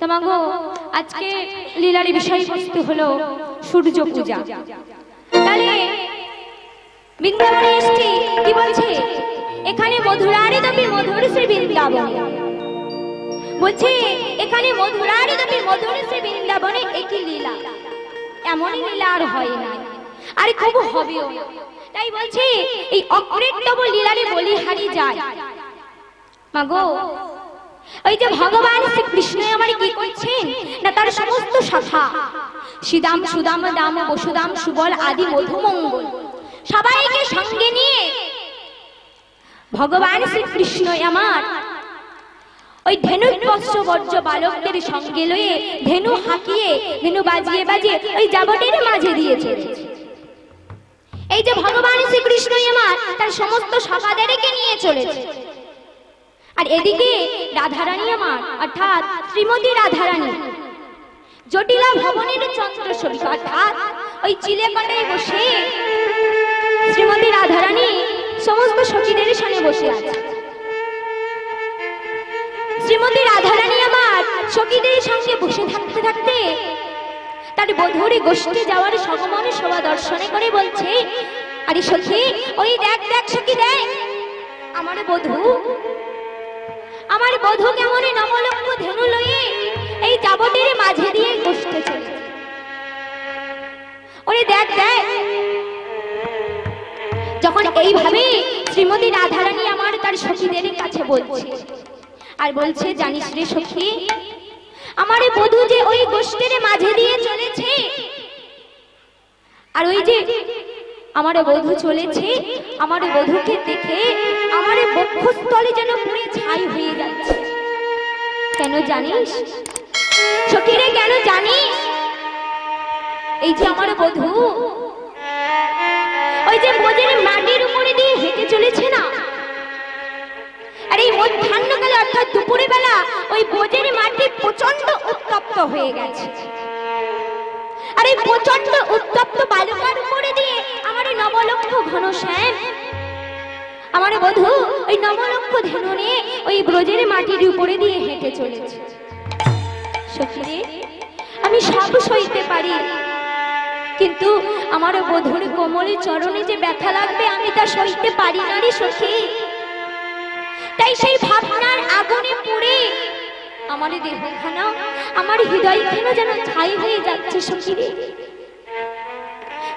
তোমাগো আজকে লীলার বিষয়বস্তু হলো সূর্য পূজা। তাহলে বৃন্দাবনে এসছি, কি বলছে এখানে মধুরারে দপি মধুর শ্রী বৃন্দাবন, বলছে এখানে মধুরারে দপি মধুর শ্রী বৃন্দাবনে একই লীলা, এমনই লীলা আর হয় না, আর খুব হবেও। তাই বলছে এই অকৃতব লীলারে বলিহারি যায়। মাগো ওই যে ভগবান শ্রীকৃষ্ণ আমার কি করছেন না, তার সমস্ত শাখা শ্রীদাম সুদাম দাম বসুদাম সুবল আদি মধুমঙ্গল সবাইকে সঙ্গে নিয়ে ভগবান শ্রীকৃষ্ণ আমার ওই ধেনু বস্ত্র বর্জ্য বালকদের সঙ্গে লয়ে ধেনু হাঁকিয়ে ধেনু বাজিয়ে বাজিয়ে ওই জাবটের মাঝে দিয়েছে। এই যে ভগবান শ্রীকৃষ্ণ আমার তার সমস্ত শাখাদেরকে নিয়ে চলেছে, আর এদিকে রাধারানী আমার অর্থাৎ শ্রীমতী রাধারানী জটিলা ভবনের চন্দ্র ছবি অর্থাৎ ওই চিলেকটায় বসে শ্রীমতী রাধারানী সমস্ত সখীদের সামনে বসে আছে। শ্রীমতী রাধারানী আমার সখীদের সঙ্গে বসে থাকতে থাকতে তার বধূর গোষ্ঠী যাওয়ার সগমন শোভা দর্শনে করে বলছে, আরে সখী ওই দেখ দেখ সখী দেখ আমার বধূ কেমন নবলক্ষ ধেনু লয়ে এই জাবটের মাঝে দিয়ে বসতেছে। ওরে দেখ দেখ। যখন এইভাবে শ্রীমতী রাধারানী আমার তার সখীদের কাছে বলছে আর বলছে, জানিস রে সখী আমার বধূ যে ওই গোষ্ঠীর মাঝে দিয়ে চলেছে, আর ওই যে আমার বধূ চলেছে, আমার বধূকে দেখে আমার বক্ষস্থলে যেন পুরে ছাই হয়ে যাচ্ছে। কেন জানিস সখীরে, কেন জানিস? এই যে আমার বধূ ওই যে বোঝের মাটির উপরে দিয়ে হেঁটে চলেছে না, আর এই মধ্যাহ্নকালে অর্থাৎ দুপুরে বেলা ওই বোঝের মাটি প্রচন্ড উত্তপ্ত হয়ে গেছে, আর এই প্রচন্ড উত্তপ্ত বালুকার উপরে দিয়ে আমার নবলক্ষ ঘনশ্যাম আমার বধূ ওই নবলক্ষ ধেনু নিয়ে ওই ব্রজের মাটির উপরে দিয়ে হেঁটে চলেছে। সখীরে আমি সব সইতে পারি, কিন্তু আমার বধূর কোমলে চরণে যে ব্যথা লাগবে আমি তা সইতে পারি না রে সখী। তাই সেই ভাবনার আগুনে পুড়ে আমার দেহখানা আমার হৃদয়খানা যেন ছাই হয়ে যাচ্ছে। সখীরে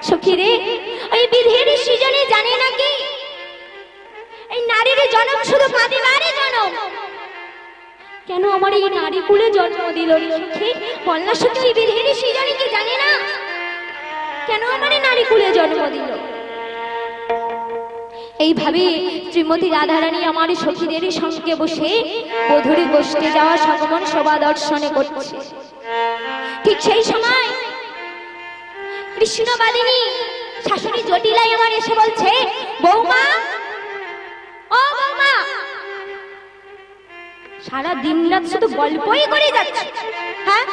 সখীরে ওই বিধির সৃজনে জানে নাকি এই নারীর জন্ম শুধু কাঁদিবারই জন্ম, কেন আমার এই নারী কুলে জন্ম দিল রে সখী? বলনা সখী বিধির সৃজনে কি জানে না, কেন আমার নারী কুলে জন্ম দিল? এইভাবে শ্রীমতী রাধারানী আমার সখীদের সঙ্গে বসে বধূর গোষ্ঠী যাওয়া সগমন শোভা দর্শনে করছে। ঠিক সেই সময় কৃষ্ণবাদিনী শাশুড়ি জটিলাই আমার এসে বলছে, বৌমা ও বৌমা, সারা দিন রাত শুধু গল্পই করে যাচ্ছে, হ্যাঁ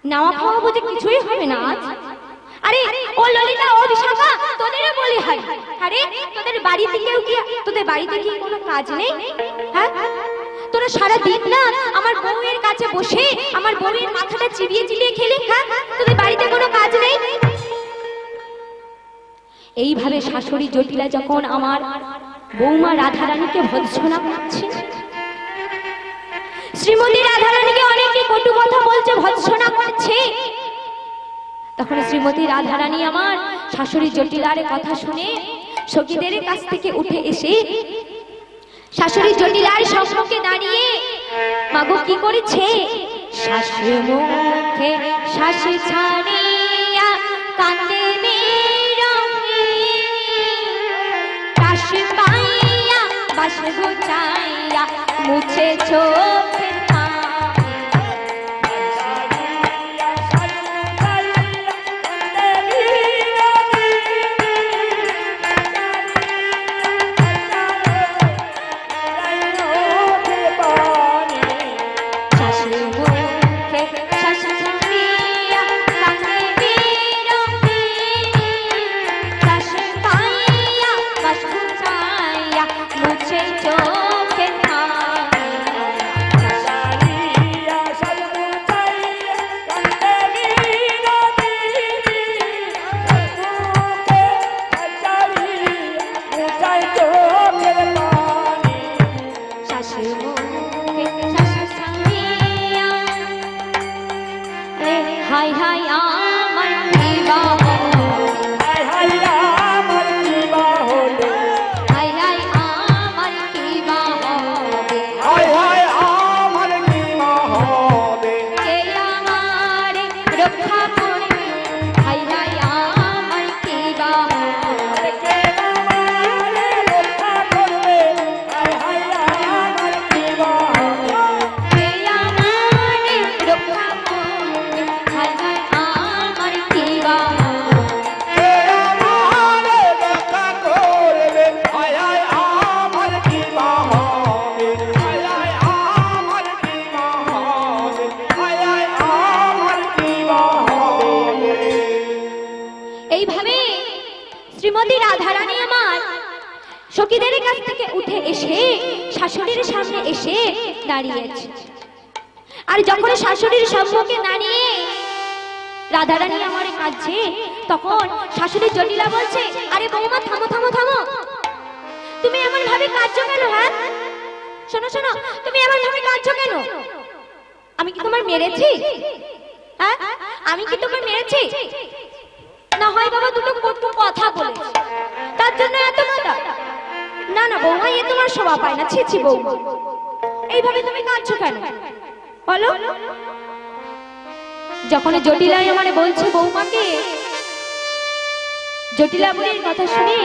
নাওয়া খাওয়া বুঝে কিছুই হবে না আজ? আরে ও ললিতা ও বিশাখা তোদেরও বলি হাই, আরে তোদের বাড়িতে কেউ কি, তোদের বাড়িতে কি কোনো কাজ নেই? হ্যাঁ তোরা সারা দিন না আমার বউয়ের কাছে বসে আমার বউয়ের মাথাটা চিবিয়ে চিবিয়ে খেলে, হ্যাঁ তোদের বাড়িতে কোনো কাজ নেই? এইভাবে শাশুড়ি জটিলা যখন আমার বৌমা রাধারানীকে ভৎসনা করছে, শ্রীমতী রাধারানীকে অনেকে কটু কথা বলছে, ভৎসনা করছে, তখন শ্রীমতী রাধারানী আমার শাশুড়ি জটিলার কথা শুনে সখীদের কাছ থেকে উঠে এসে শাশুড়ি জটিলার সম্মুখে দাঁড়িয়ে মাগো কি করেছে, শাশুড়ি মুখে শাশি ছাড়িয়া কাঁদে বিরহে, কাশি পাইয়া বাস গোচাইয়া মুছে চোখে চকিদারের কাছ থেকে উঠে এসে শাশুড়ির সামনে এসে দাঁড়িয়েছে। আর যখন শাশুড়ির সম্মুখে দাঁড়িয়ে রাধারানী আমার কাছে, তখন শাশুড়ি জটিলা বলছে, আরে বৌমা থামো থামো থামো, তুমি এমন ভাবে কাঁদছো কেন? হ্যাঁ শোনো শোনো, তুমি এমন ভাবে কাঁদছো কেন? আমি কি তোমার মেরেছি? হ্যাঁ আমি কি তোমার মেরেছি? না হয় বাবা দুটো কটু কথা বলেছি তার জন্য এত কাঁদা? না না বৌমা, এ তোমার শোভা পায় না। ছি ছি বৌমা, এইভাবে তুমি কাঁদছো কেন বলো? যখন জটিলাই আমারে বলছে বৌমাকে, জটিলা বুড়ির কথা শুনে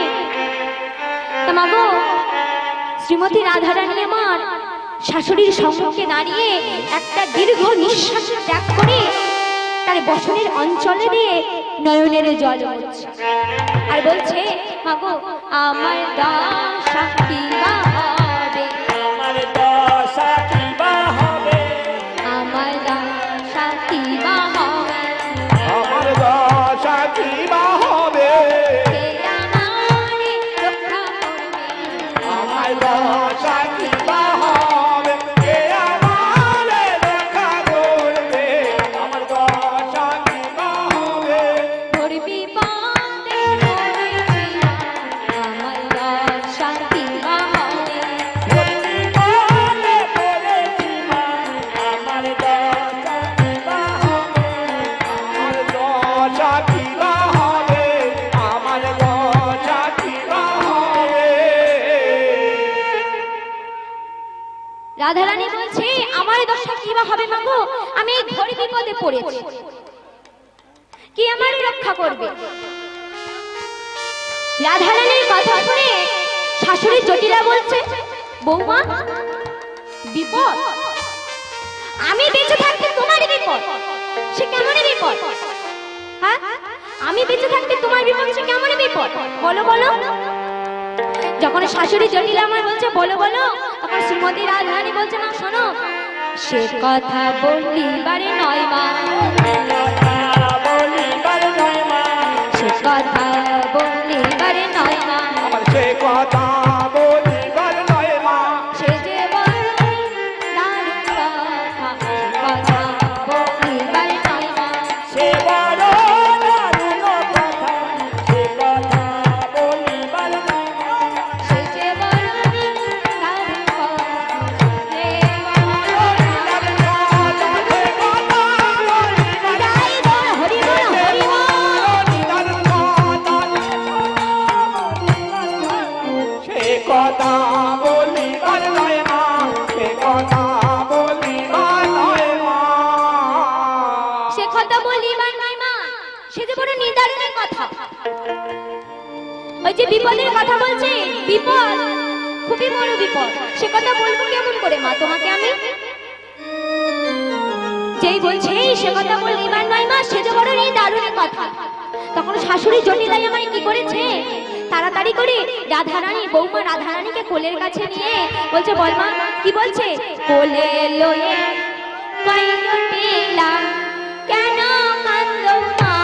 তা মাগো শ্রীমতী রাধারানী আমার শাশুড়ির সম্মুখে দাঁড়িয়ে একটা দীর্ঘ নিঃশ্বাস ত্যাগ করে তার বসনের অঞ্চলে দিয়ে নয়নের জল পড়ছে আর বলছে, মাগো আমার দশা কি বা হবে, আমার দশা কি বা হবে, আমার দশা কি বা হবে, আমার দশা কি বা হবে, কে আমারে রক্ষা করবে, আমার দশা কি বা হবে, কে আমারে রক্ষা করবে, আমার দশা কি বা হবে, ধরবি বাঁধে পড়েছি, আমার দশা কি বা হবে, বলে পড়েছি মা, আমার দশা কি বা হবে, আমার দশা কি বা হবে, আমার দশা কি বা হবে। রাধারানী বলছে, আমার দশা কি বা হবে মাগো, আমি এই ঘোর বিপদে পড়েছি, কি আমার রক্ষা করবে? রাধারানীর কথা শুনে শাশুড়ি জটিলা বলছে, বৌমা বিপদ? আমি বেঁচে থাকতে তোমার বিপদ, সে কেমন বিপদ? হ্যাঁ আমি বেঁচে থাকতে তোমার বিপদ, সে কেমন বিপদ বলো বলো? যখন শাশুড়ি জটিলা আমার বলছে বলো বলো, তখন শ্রীমতী রাধারানী বলছে, না শোনো, সে কথা বলিবারে নয় মা, বলিবার নয় মা, সে কথা বলিবারে নয় মা, আমার সে কথা বলিবার নয় মা, সে যে বড়ই দারুণ কথা, সে কথা বলিবারে নয় মা, সে বড় দারুণ কথা, সে কথা বলিবার নয় মা, সে যে বড়ই দারুণ কথা, সে বলিবার কথা, সে কথা বলিবার জয় বল হরি বল হরি বল। দারুণ কথা, সে কথা বলিবার নয় মা, সে কথা বলিবার নয় মা। সে কথা বলিবার নয় মা, সে যে বড় নিদারুণের কথা। ওই যে বিপদের কথা বলছে, বিপদ খুবই বড় বিপদ, সে কথা বলবো কেমন করে মা তোমাকে আমি? যেই বলছে সে কথা বলিবার নয় মা, সে যে বড় নিদারুণের কথা, তখন শাশুড়ি জটিলাই আমার কি করেছে, তাড়াতাড়ি করে রাধারানী বৌমা রাধারানীকে কোলের কাছে নিয়ে বলছে, বল মা কি বলছে, কোলে লয়ে কাই জটিলা কেন কান্দো মা,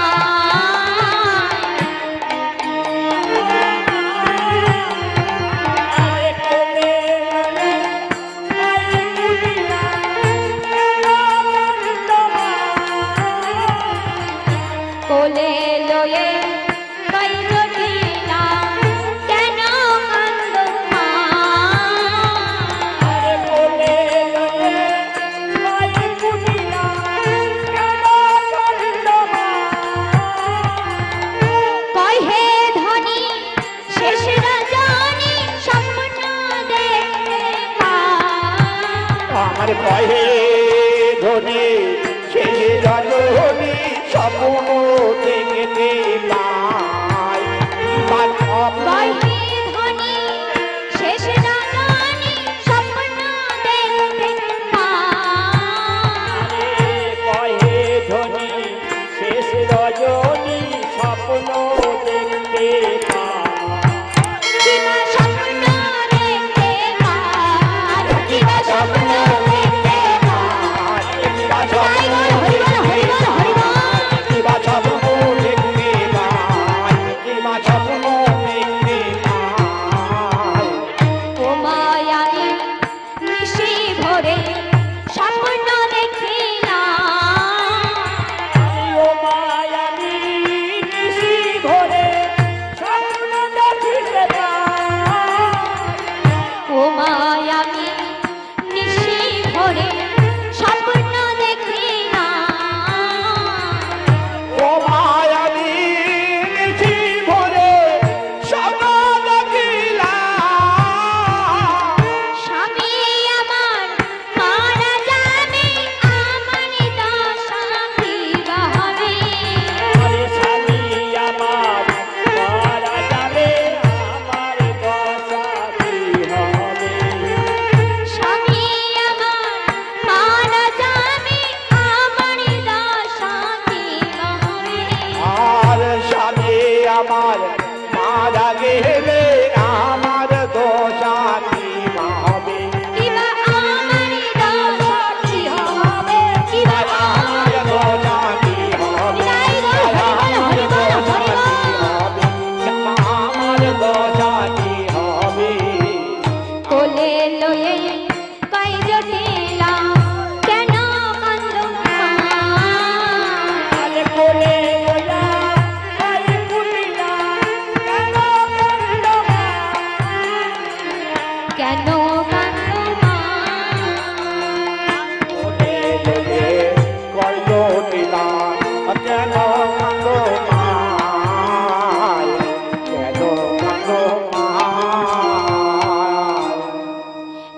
কোলে লয়ে কাই জটিলা কেন কান্দো মা, কয় হে ধনী শেষ রজনী স্বপ্ন দেখতে পাই, আমার কহে ধনী শেষ রজনী স্বপ্ন দেখতে পাই, কয় হে ধনী শেষ রজনী স্বপ্ন দেখতে পাই, কহে ধনী শেষ রজনী স্বপ্ন দেখতে পাই, কিবা স্বপ্ন দেখতে পাই, কিবা স্বপ্ন দেখতে পাই, জয় বল হরি বল হরি বল হরি বল। কিবা স্বপ্ন দেখতে পাই, কিবা স্বপ্ন দেখতে পাই। কোলে লয়ে কই জটিলা কেন কান্দো মা আরে কোলে লইয়া আই কুটিলা কেন কান্দো মা কেন কান্দো মা কোলে লইয়ে কই জটিলা কেন কান্দো মা কেন কান্দো মা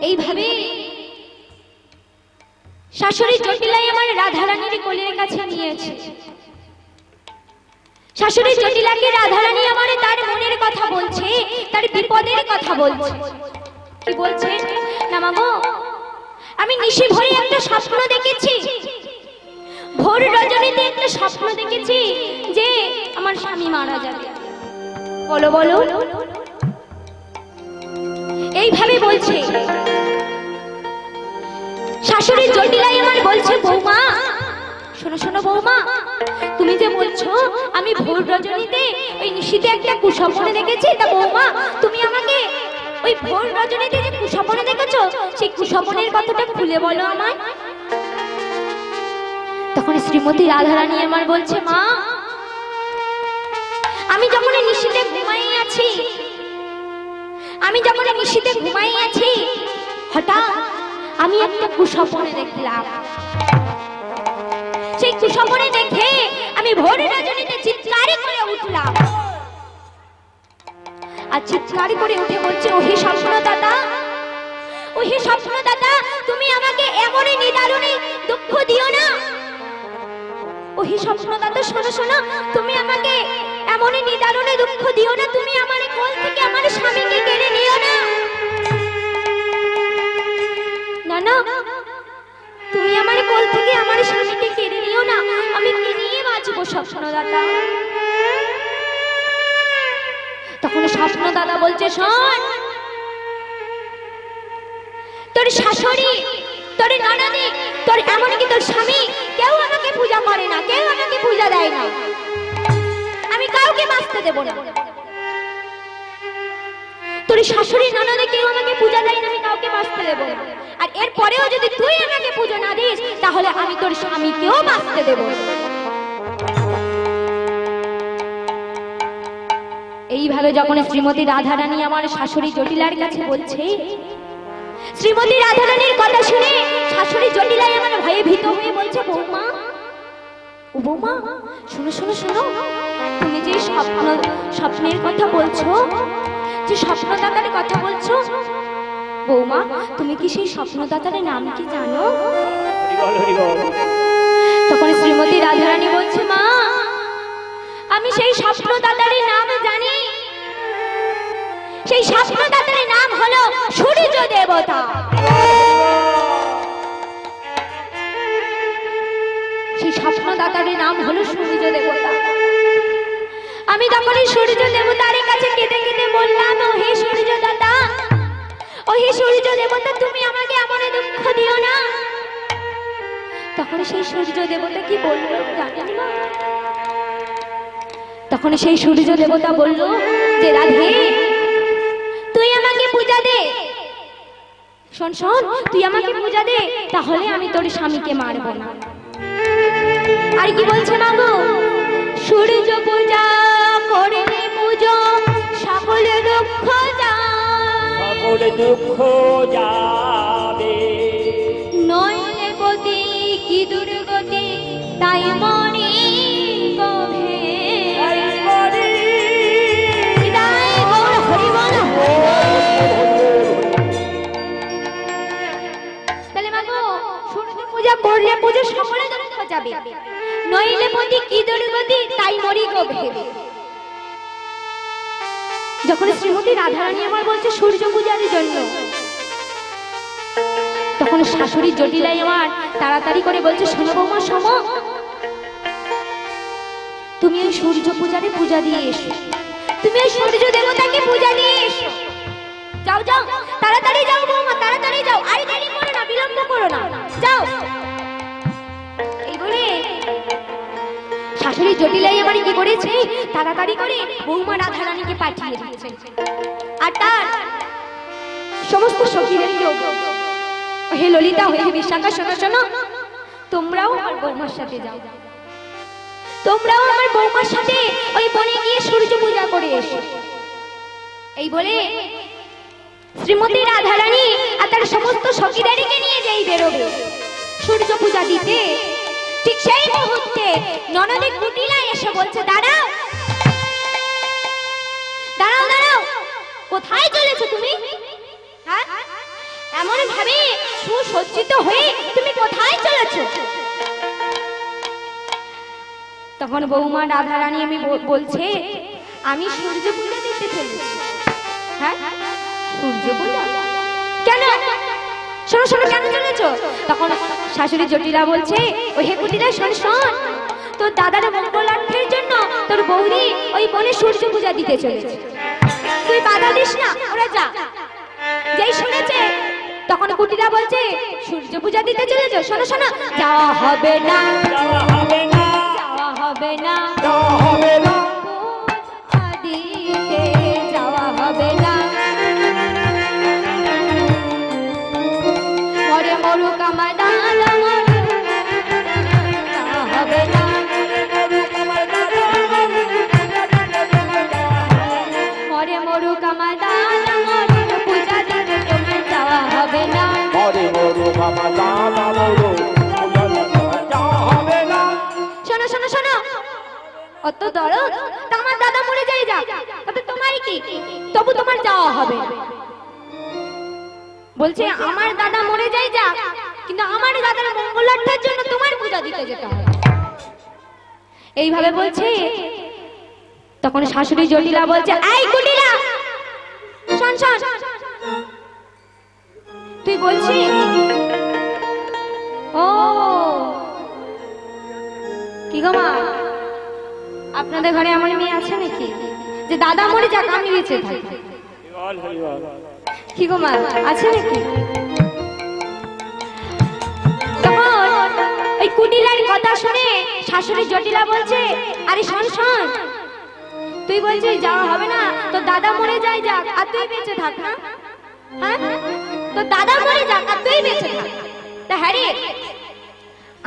এইভাবে শাশুড়ি জটিলাই আমার রাধারানীর কোলের কাছে নিয়েছে। শাশুড়ি জটিলাকে রাধারানী আমার তার মনের কথা বলছে, তার বিপদের কথা বলছে। কি বলছে? না মাগো, আমি নিশি ভোরে একটা স্বপ্ন দেখেছি, ভোর রজনীতে একটা স্বপ্ন দেখেছি যে আমার স্বামী মারা যাবে। বলো বলো, এইভাবে বলছে। শাশুড়ি জটিলাই আমার বলছে, বৌমা শোনো শোনো বৌমা, তুমি যে বলছো আমি ভোর রজনীতে ওই নিশিতে একটা কুস্বপ্ন দেখেছি, তা বৌমা তুমি আমাকে ওই ভোর রজনীতে যে কুস্বপ্ন দেখেছো সেই কুস্বপ্নের কথাটা খুলে বলো আমায়। তখন শ্রীমতী রাধারানী আমার বলছে, মা আমি যখন নিশিতে ঘুমাই আছি, আমি যখন নিশিতে ঘুমাই আছি, হঠাৎ আমি একটা কুস্বপ্ন দেখলাম। সেই কুস্বপ্ন দেখে আমি ভোর রজনীতে চিৎকার করে উঠলাম, আর চিৎকার করে উঠে বলছে, ওহে স্বপ্নদাতা, ওহে স্বপ্নদাতা, তুমি আমাকে এমনই নিদারুণে দুঃখ দিও না। ওহে স্বপ্নদাতা, শোনো শোনো, তুমি আমাকে এমনই নিদারুণে দুঃখ দিও না, তুমি আমার কোল থেকে আমার স্বামীকে কেড়ে নিও না। না না, তুমি আমার কোল থেকে আমার স্বামীকে কেড়ে নিও না, আমি কি নিয়ে বাঁচবো স্বপ্নদাতা? তখন স্বপ্নদাতা বলছে, শোন, তোর শাশুড়ি, তোর ননদি, তোর এমনকি তোর স্বামী কেউ আমাকে পূজা করে না, কেউ আমাকে পূজা দেয় না, আমি কাউকে বাঁচতে দেব না। তোর শাশুড়ি ননদে কেউ আমাকে পূজা দেয় না, আমি কাউকে বাঁচতে দেব না। আর এরপরেও যদি তুই আমাকে পূজা না দিস তাহলে আমি তোর স্বামীকেও বাঁচতে দেব না। এইভাবে যখন শ্রীমতী রাধারানী আমার শাশুড়ি জটিলার কাছে বলছে, শ্রীমতী রাধারানীর কথা শুনে শাশুড়ি জটিলাই আমার ভয়ে ভীত হয়ে বলছে, বৌমা, ও বৌমা, শোনো শোনো শোনো, তুমি যে স্বপ্নের কথা বলছো, যে স্বপ্নদাতার কথা বলছো, বৌমা তুমি কি সেই স্বপ্নদাতার নাম কি জানো? তখন শ্রীমতী রাধারানী বলছে, মা আমি সেই স্বপ্নদাতার নাম জানি, সেই স্বপ্নদাতার নাম হলো সূর্য দেবতা। সেই স্বপ্নদাতার নাম হলো সূর্য দেবতা। আমি তখন সূর্য দেবতার কাছে কেঁদে কেঁদে বললাম, ও হে সূর্য দাতা, ও হে সূর্য দেবতা, তুমি আমাকে এমন দুঃখ দিও না। তখন সেই সূর্য দেবতা কি বলল জানেন না? তখন সেই সূর্য দেবতা বলল যে, রাধে তুই আমাকে পূজা দে, শোন শোন, তুই আমাকে পূজা দে, তাহলে আমি তোর স্বামীকে মারব না। আর কি বলছে মাগো? সূর্য পূজা করলে পূজো সকল দুঃখ যায়, সকল দুঃখ যাবে, নইলে গতি কি দুর্গতি, তাই মনে গভে। তাহলে মাগো সূর্য পূজা করলে পূজা সকলে দুঃখ যাবে, নইলে পতি কি দুর্গতি, তাই মরি গো ভেবে। যখন শ্রীমতী রাধারানী আমার বলছে সূর্য পূজার জন্য, তখন শাশুড়ি জটিলাই আমার তাড়াতাড়ি করে বলছে, শোনো বৌমা শোনো, তুমি ওই সূর্য পূজারে পূজা দিয়ে এসো, তুমি ওই সূর্য দেবতাকে পূজা দিয়ে এসো, যাও যাও তাড়াতাড়ি যাও বৌমা, তাড়াতাড়ি যাও, আর দেরি করো না, বিলম্ব করো না, যাও। এই বলে শাশুড়ি জটিলাই আমার কি করেছে, তাড়াতাড়ি করে বৌমা রাধারানীকে পাঠিয়ে দিয়েছে। আর তার সমস্ত সখীদেরকেও, হে ললিতা, হে বিশাখা, শোনো শোনো, তোমরাও আমার বৌমার সাথে যাও, তোমরাও আমার বৌমার সাথে ওই বনে গিয়ে সূর্য পূজা করে এসো। এই বলে শ্রীমতী রাধারানী আর তার সমস্ত সখীদেরকে নিয়ে যেই বেরোবে সূর্য পূজা দিতে, ঠিক সেই মুহূর্তে ননদে কুটিলা এসে বলছে, দাঁড়াও দাঁড়াও দাঁড়াও, কোথায় চলেছো তুমি? হ্যাঁ, এমন ভাবে সুসজ্জিত হয়ে তুমি কোথায় চলেছো? তখন বৌমা রাধারানী আমি বলছে, আমি সূর্য পূজা দিতে চলেছি। হ্যাঁ, সূর্য পূজা কেন? শোনো শোনো, কেন চলেছো? তখন শাশুড়ি জটিলা বলছে, ও হে কুটিলা, শোন শোন, তোর দাদার মঙ্গলার্থের জন্য তোর বৌদি ওই বনে সূর্য পূজা দিতে চলেছে, তুই বাধা দিস না, ওরা যা। যেই শুনেছে তখন কুটিলা বলছে, সূর্য পূজা দিতে চলেছো? শোনো শোনো, যাওয়া হবে না, যাওয়া হবে না, যাওয়া হবে না, যাওয়া হবে না, দিতে যাওয়া হবে না। মরে মরুক আমার দাদা, যাওয়া হবে না, মরে মরুক আমার দাদা, পূজা দিতে তোমার যাওয়া হবে না। মরে মরুক আমার দাদা, মরুক, যাওয়া হবে না। শোনো শোনো শোনো, অত দরদ, তা আমার দাদা মরে যাই যাক, তাতে তোমার কি? তবু তোমার যাওয়া হবে। বলছে আমার দাদা মরে যাই যাক, কিন্তু আমার দাদার মঙ্গলার্থের জন্য তোমার পূজা দিতে যেতে হবে। এইভাবে বলছে। তখন শাশুড়ি জটিলা বলছে, আই কুটিলা, শোন শোন, তুই বলছিস ও কি গো মা, আপনাদের ঘরে এমন মেয়ে আছে নাকি যে দাদা মরে যাক আমি বেঁচে থাকি? কি গো মা, আছে নাকি? তখন ওই কুটিলার কথা শুনে শাশুড়ি জটিলা বলছে, আরে শোন শোন, তুই বলছিস যাওয়া হবে না, তো দাদা মরে যায় যাক আর তুই বেঁচে থাক না? হ্যাঁ, তো দাদা মরে যাক আর তুই বেঁচে থাক। তা হ্যাঁ রে,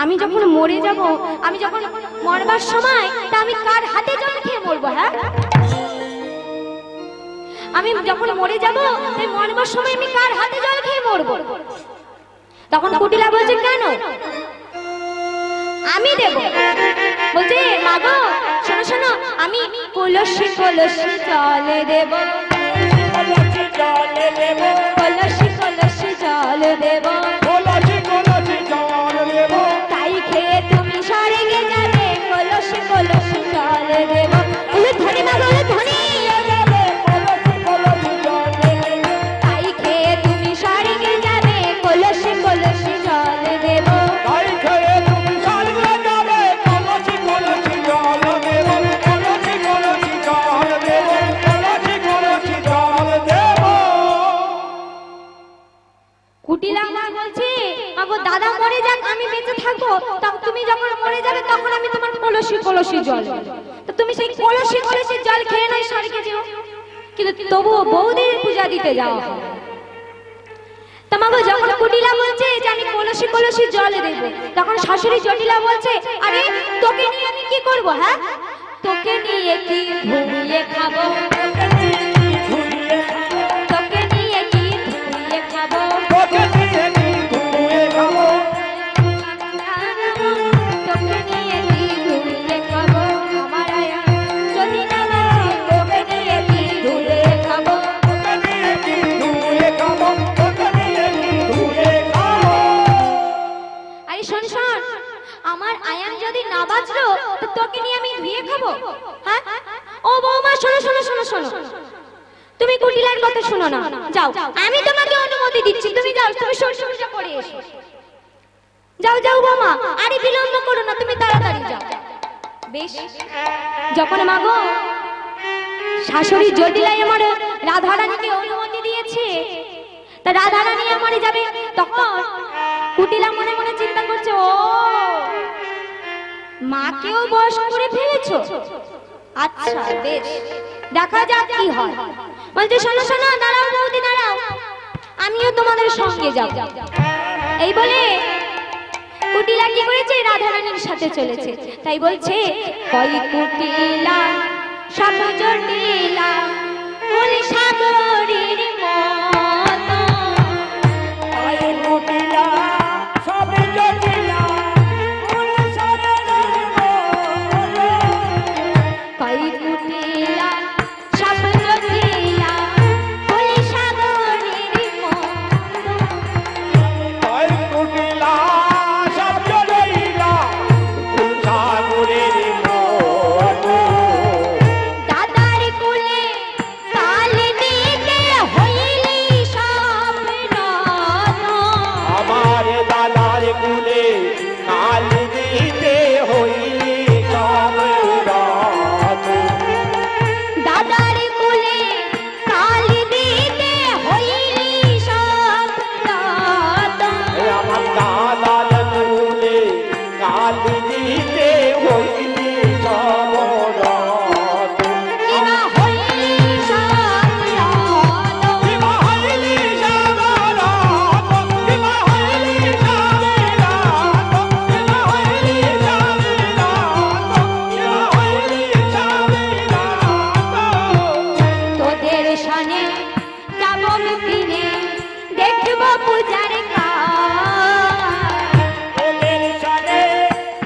আমি যখন মরে যাব, আমি যখন মরবার সময়, তা আমি কার হাতে জল খেয়ে মরবো? হ্যাঁ, আমি যখন মরে যাব, এই মরবার সময় আমি কার হাতে জল খেয়ে মরবো? তখন কুটিলা বলছে, কেন? আমি দেব। বলছে, মা গো শোনো শোনো, আমি কলসি কলসি জল দেব, কলসি জল দেব, কলসি কলসি জল দেব, কলসি কলসি জল দেব। তাই খেয়ে তুমি স্বর্গে যাবে, কলসি কলসি জল দেব। বলে ধনী মা, বলে ধনী, কলসি কলসি জল দেব। তাই খেয়ে তুমি স্বর্গে যাবে, কলসি কলসি জল দেব। তাই খেয়ে তুমি স্বর্গে যাবে, কলসি কলসি জল দেব, কলসি কলসি জল দেব, কলসি কলসি জল দেব। কুটিলা মা বলছে, মাগো দাদা মরে যাক আমি বেঁচে থাকবো, তখন তুমি যখন মরে যাবে তখন আমি তোমার কলসি কলসি জল দেব। তো তুমি সেই কলসি কলসি জল খেয়ে নয় স্বর্গে যেও, কিন্তু তবুও বৌদির পূজা দিতে যাও। তা মাগো যখন কুটিলা বলছে যে আমি কলসি কলসি জল দেব, তখন শাশুড়ি জটিলা বলছে, আরে তোকে নিয়ে আমি কি করব? হ্যাঁ, তোকে নিয়ে কি ঘুমিয়ে খাবো, তোকে নিয়ে কি ঘুমিয়ে খাবো, তোকে নিয়ে কি ঘুমিয়ে খাবো, তোকে নিয়ে কি ঘুমিয়ে খাবো, আমার আয়া যদি না বাঁচি, তোকে নিয়ে কি ঘুমিয়ে খাবো, তোকে নিয়ে কি ঘুমিয়ে খাবো, তোকে নিয়ে কি ঘুমিয়ে খাবো। আরে শোন শোন, আমার আয়ান যদি না বাঁচলো তো তোকে নিয়ে আমি ধুয়ে খাবো? হ্যাঁ, ও বৌমা শোনো শোনো শোনো শোনো, তুমি কুটিলার কথা শোনো না, যাও, আমি তোমাকে অনুমতি দিচ্ছি, তুমি যাও, তুমি সূর্য পূজা করে এসো। যাও যাও বৌমা, আরে বিলম্ব করো না, তুমি তাড়াতাড়ি যাও। বেশ, যখন মাগো শাশুড়ি জটিলাই আমার রাধারানীকে অনুমতি দিয়েছে, তা রাধারানী আমারে যাবে, তখন কুটিলা মনে মনে চিন্তা করছে, ও মাকেও বশ করে ফেলেছো, আচ্ছা বেশ, দেখা যাক কি হয়। বলছে, শোনো শোনো, দাঁড়াও বৌদি দাঁড়াও, আমিও তোমাদের সঙ্গে যাব। এই বলে কুটিলা কি করেছে, রাধারানীর সাথে চলেছে। তাই বলছে কই কুটিলা সব জটিলা ফুল সাগরের মতো, কই কুটিলা সব জটিলা ফুল সাগরের মতো, কই কুটিলা সব জটিলা ফুল সাগরের মতো, কই কুটিলা সব জটিলা ফুল সাগরের মতো, দাদার কুলে কাল দিতে হইলি সব রত, আমার দাদার কুলে কাল দিতে হইলি সব রাত, দাদার কুলে কাল দিতে হইলি সব রত, আমার দাদার কুলে কাল দিতে হইলি সব রাত, কিবা হইলি সব রত, কিবা হইলি সব রাত, কিবা হইলি সব রাত, কিবা হইলি সব রাত, কিবা হইলি সব রাত। তোদের সনে যাব ফিরে দেখব পূজার কাজ, ওদের সাথে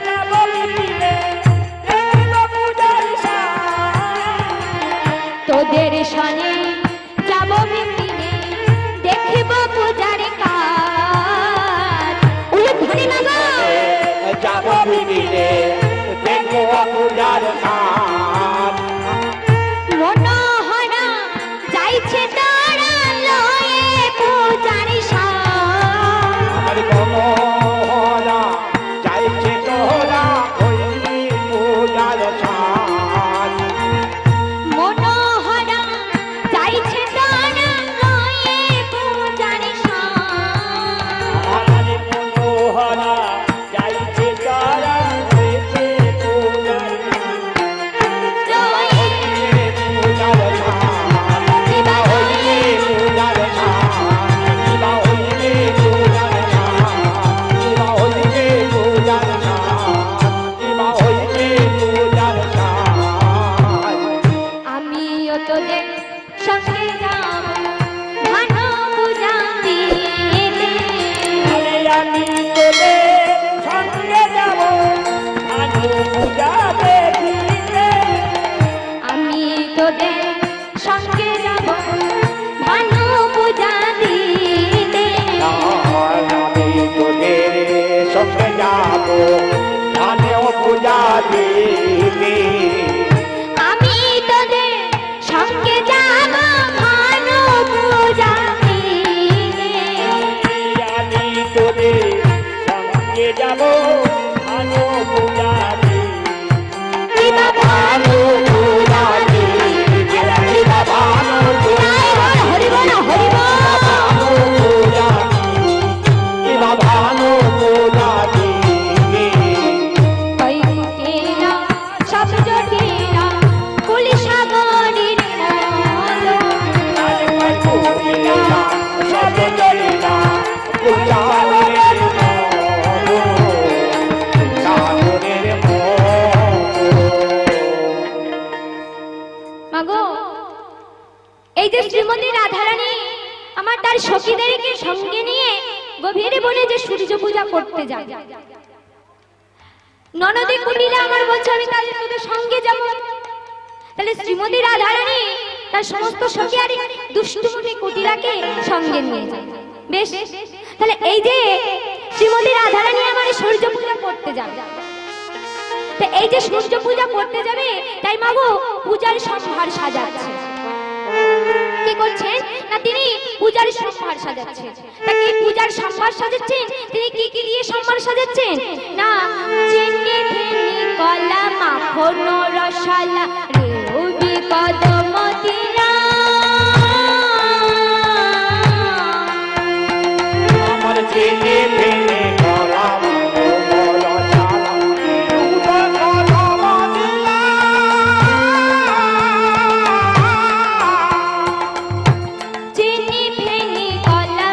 যাব মিলে দেখব পূজার সাজ। তোদের সনে যাব ফিরে দেখব পূজার কাজ। উলুধ্বনি লাগা যাব মিলে দেখব পূজার সাজ। মনোহরা যাইছে তারা লয়ে পূজার সাজ, আমার কমলা চাইছে তোরা হইলি পূজার সাজ। মনোহরা যাইছে তারা লয়ে পূজার সাজ, আমার মনোহরা চাইছে তোরা হইলি পূজার লয়ে পূজার সাজ। কিবা হইলি পূজার সাজ। কিবা হইলি পূজার সাজ। কিবা হইলি পূজার সাজ। কিবা হইলি পূজার সাজ। আমিও তোদের সঙ্গে যাব ভানো পূজা দিতে, আরে আমি তোদের সঙ্গে যাব ভানু পূজা দেখিতে। আমি তোদের সঙ্গে যাব ভানো পূজা দিতে, আমি তোদের সঙ্গে যাব ভানু পূজা দিতে। আমি তোদের সঙ্গে যাব ভানো পূজা দিতে, আমি তোদের সঙ্গে যাব ভানু পূজা দিতে। কিবা ভানু পূজা দিতে। কিবা ভানু পূজা হরি বল হরি বল, ভানু পূজা কিবা ভানু পূজা দিতে। কই কুটিলা সব জটিলা ফুল সাগরের মতো, আরে কই কুটিলা সব জটিলা ফুল সাগরের মতো, সাগরের মতো। মাগো এই যে শ্রীমতী রাধারানী আমার তার সখীদেরকে সঙ্গে নিয়ে গভীরে বনে যে সূর্য পূজা করতে যায়, ননদে কুটিলা আমার বলছে আমি তাদের তোদের সঙ্গে যাব। তাহলে শ্রীমতী রাধারানী তার সমস্ত সখী আর দুষ্টুমতি কুটিলাকে সঙ্গে নিয়ে যায়। বেশ, তাহলে এই যে শ্রীমতী রাধারানী আমার সূর্য পূজা করতে যাবে, তো এই যে সূর্য পূজা করতে যাবে তাই মাগো পূজার সম্ভার সাজাচ্ছে। কি করছেন না তিনি পূজার সম্ভার সাজাচ্ছেন। তা কি পূজার সম্ভার সাজাচ্ছেন? তিনি কি কি দিয়ে সম্ভার সাজাচ্ছেন না চিনি ফেনি কলা মাখন রসালা রবি কদম দিরা, আমার চিনি ফেলে কলা মাখন রসালা রবি কদম দিরা। চিনি ফেনি কলা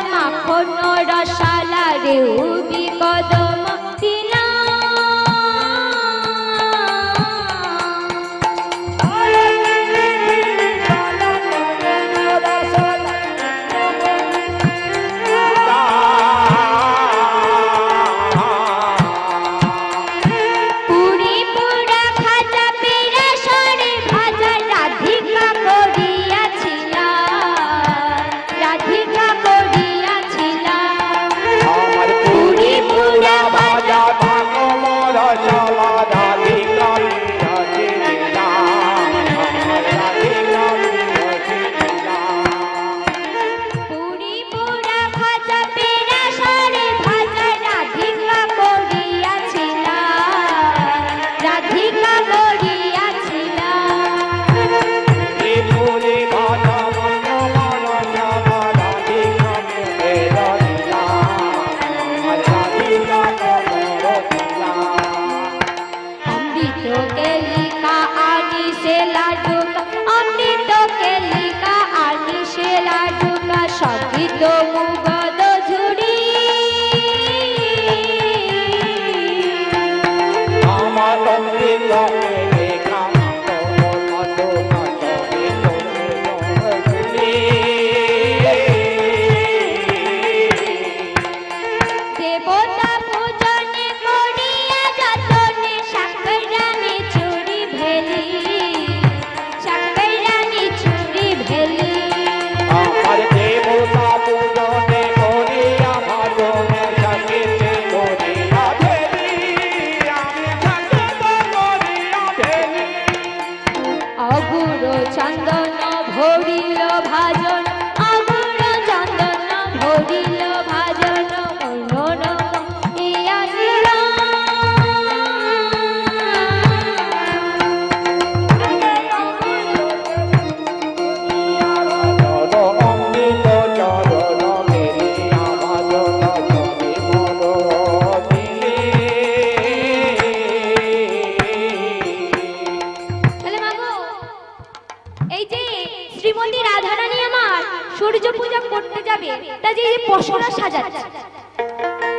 পশুরা সাজাচ্ছে।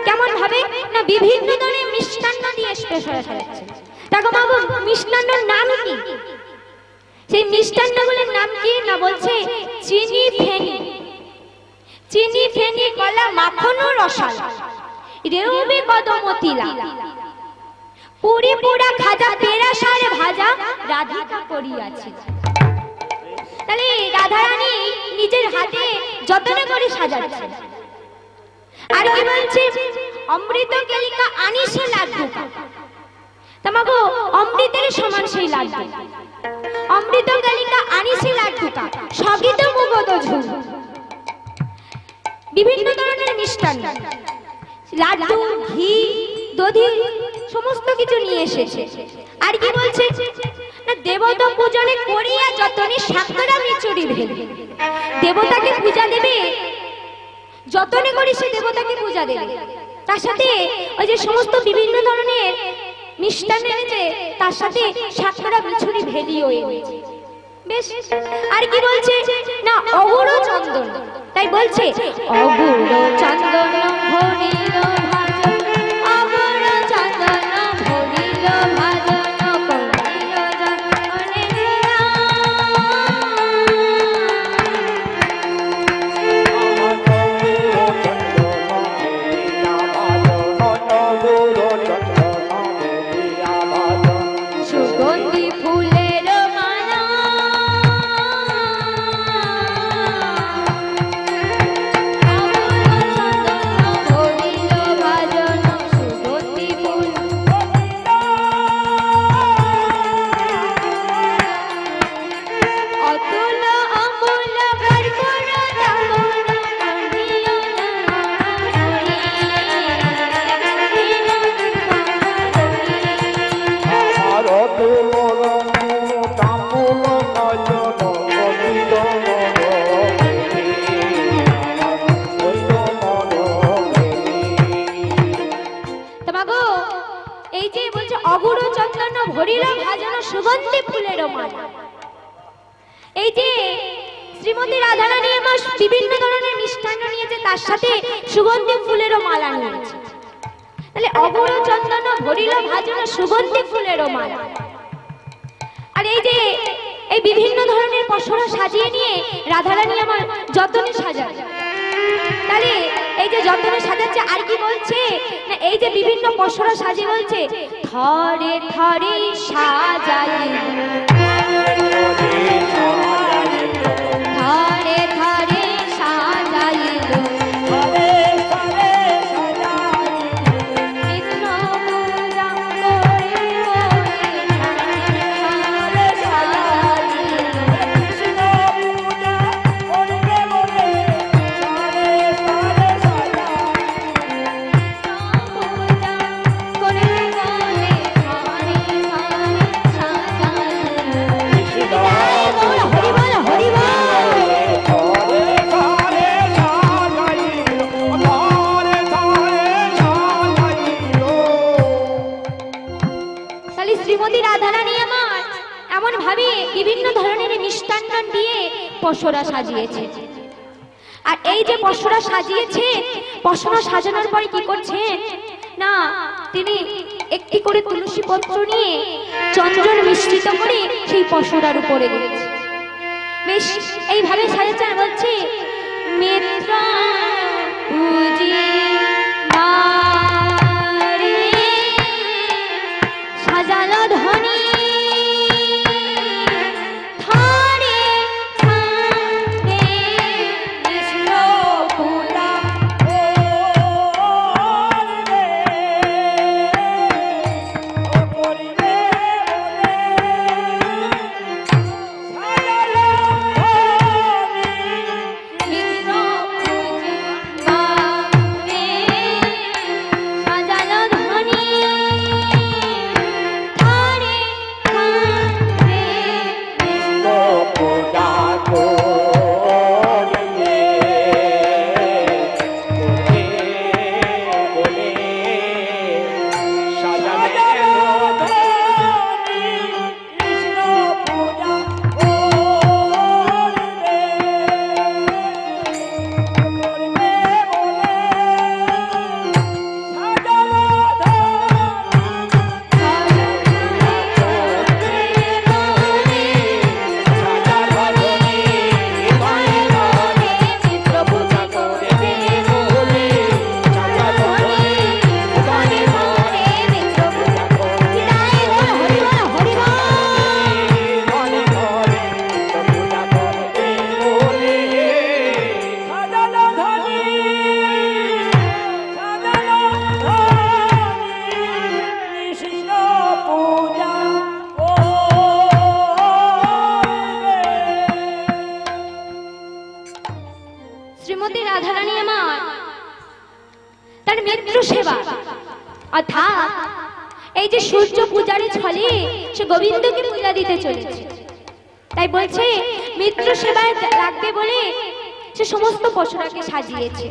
কেমন ভাবে না বিভিন্ন ধরনের মিষ্টান্ন দিয়ে পশুরা সাজাচ্ছে। দেখো বাবু মিষ্টান্নর নাম কি? সেই মিষ্টান্নগুলোর নাম কি না বলছে চিনি ফেনি, চিনি ফেনি কলা মাখন ও রসাল, রেউমি কদমতিলা, পুরি পোড়া খাজা পেরা সারে ভাজা রাধিকা করিয়াছে। তাহলে রাধারানী নিজের হাতে যত্ন করে সাজাচ্ছে। আর কি বলছে অমৃত কেলিকা আনিসে লাড্ডু, তোমাগো অমৃতের সমান সেই লাড্ডু, অমৃত কেলিকা আনিসে লাড্ডু সগিত মুগত ঝুল, বিভিন্ন ধরনের মিষ্টান্ন লাড্ডু ঘি দধি সমস্ত কিছু নিয়ে এসেছে। আর কি বলছে না দেবতা পূজনে করিয়া যতনে সাতরা মিচুরি ভেবে, দেবতাকে পূজা দেবে যতনে করি সে দেবতাকে পূজা দেবে। তার সাথে ওই যে সমস্ত বিভিন্ন ধরনের মিষ্টান্ন এনেছে, তার সাথে সাতরা মিচুরি ভেলিও এনেছে। বেশ আর কি বলছে না অগুড় চন্দন, তাই বলছে অগুড় চন্দন ভরিল ভাজন, অগুড় চন্দন ভরিল ভাজন, করিল যতনে সুগন্ধি ফুলের মালা, ভরিল ভাজন সুগন্ধি ফুল, অতুল অমূল কর্পূর দামন করিও তোমাগো এই যে বলছে অগুড় চন্দন ভরিল ভাজন সুগন্ধি ফুলের মালা। এই যে শ্রীমতী রাধারানী আমার বিভিন্ন ধরনের মিষ্টান্ন নিয়েছে, তার সাথে সুগন্ধি ফুলেরও মালা নিয়েছে। তাহলে অগুড় চন্দন ভরিল ভাজন সুগন্ধি ফুলেরও মালা। আর এই যে এই বিভিন্ন ধরনের পশরা সাজিয়ে নিয়ে রাধারানী আমার যতনে সাজায়। তাহলে এই যে যতনে সাজাচ্ছে আর কি বলছে না এই যে বিভিন্ন পশরা সাজিয়ে বলছে থরে থরে সাজাই, থরে থরে সাজাইল, নিত্য পূজা করে থরে সাজাইল, পূজা করে শ্রীমতী রাধারানী আমার এমন ভাবে বিভিন্ন ধরনের মিষ্টান্ন দিয়ে পশরা সাজিয়েছে। আর এই যে পশরা সাজিয়েছে, পশরা সাজানোর পরে কি করছে না তিনি একটি করে তুলসী পত্র নিয়ে চন্দন মিশ্রিত করে সেই পশরার উপরে দিয়েছে। বেশ এইভাবে সাজাচ্ছে। আর বলছে মিত্রা পূজি মারে সাজালো ধনী থরে থরে কৃষ্ণ ফুলা মিত্র পূজি তার মিত্র সেবা, অর্থাৎ এই যে সূর্য পূজারে ছলে সে গোবিন্দকে পূজা দিতে চলেছে, তাই বলছে মিত্র সেবায় লাগবে বলে সে সমস্ত পশুরাকে সাজিয়েছে।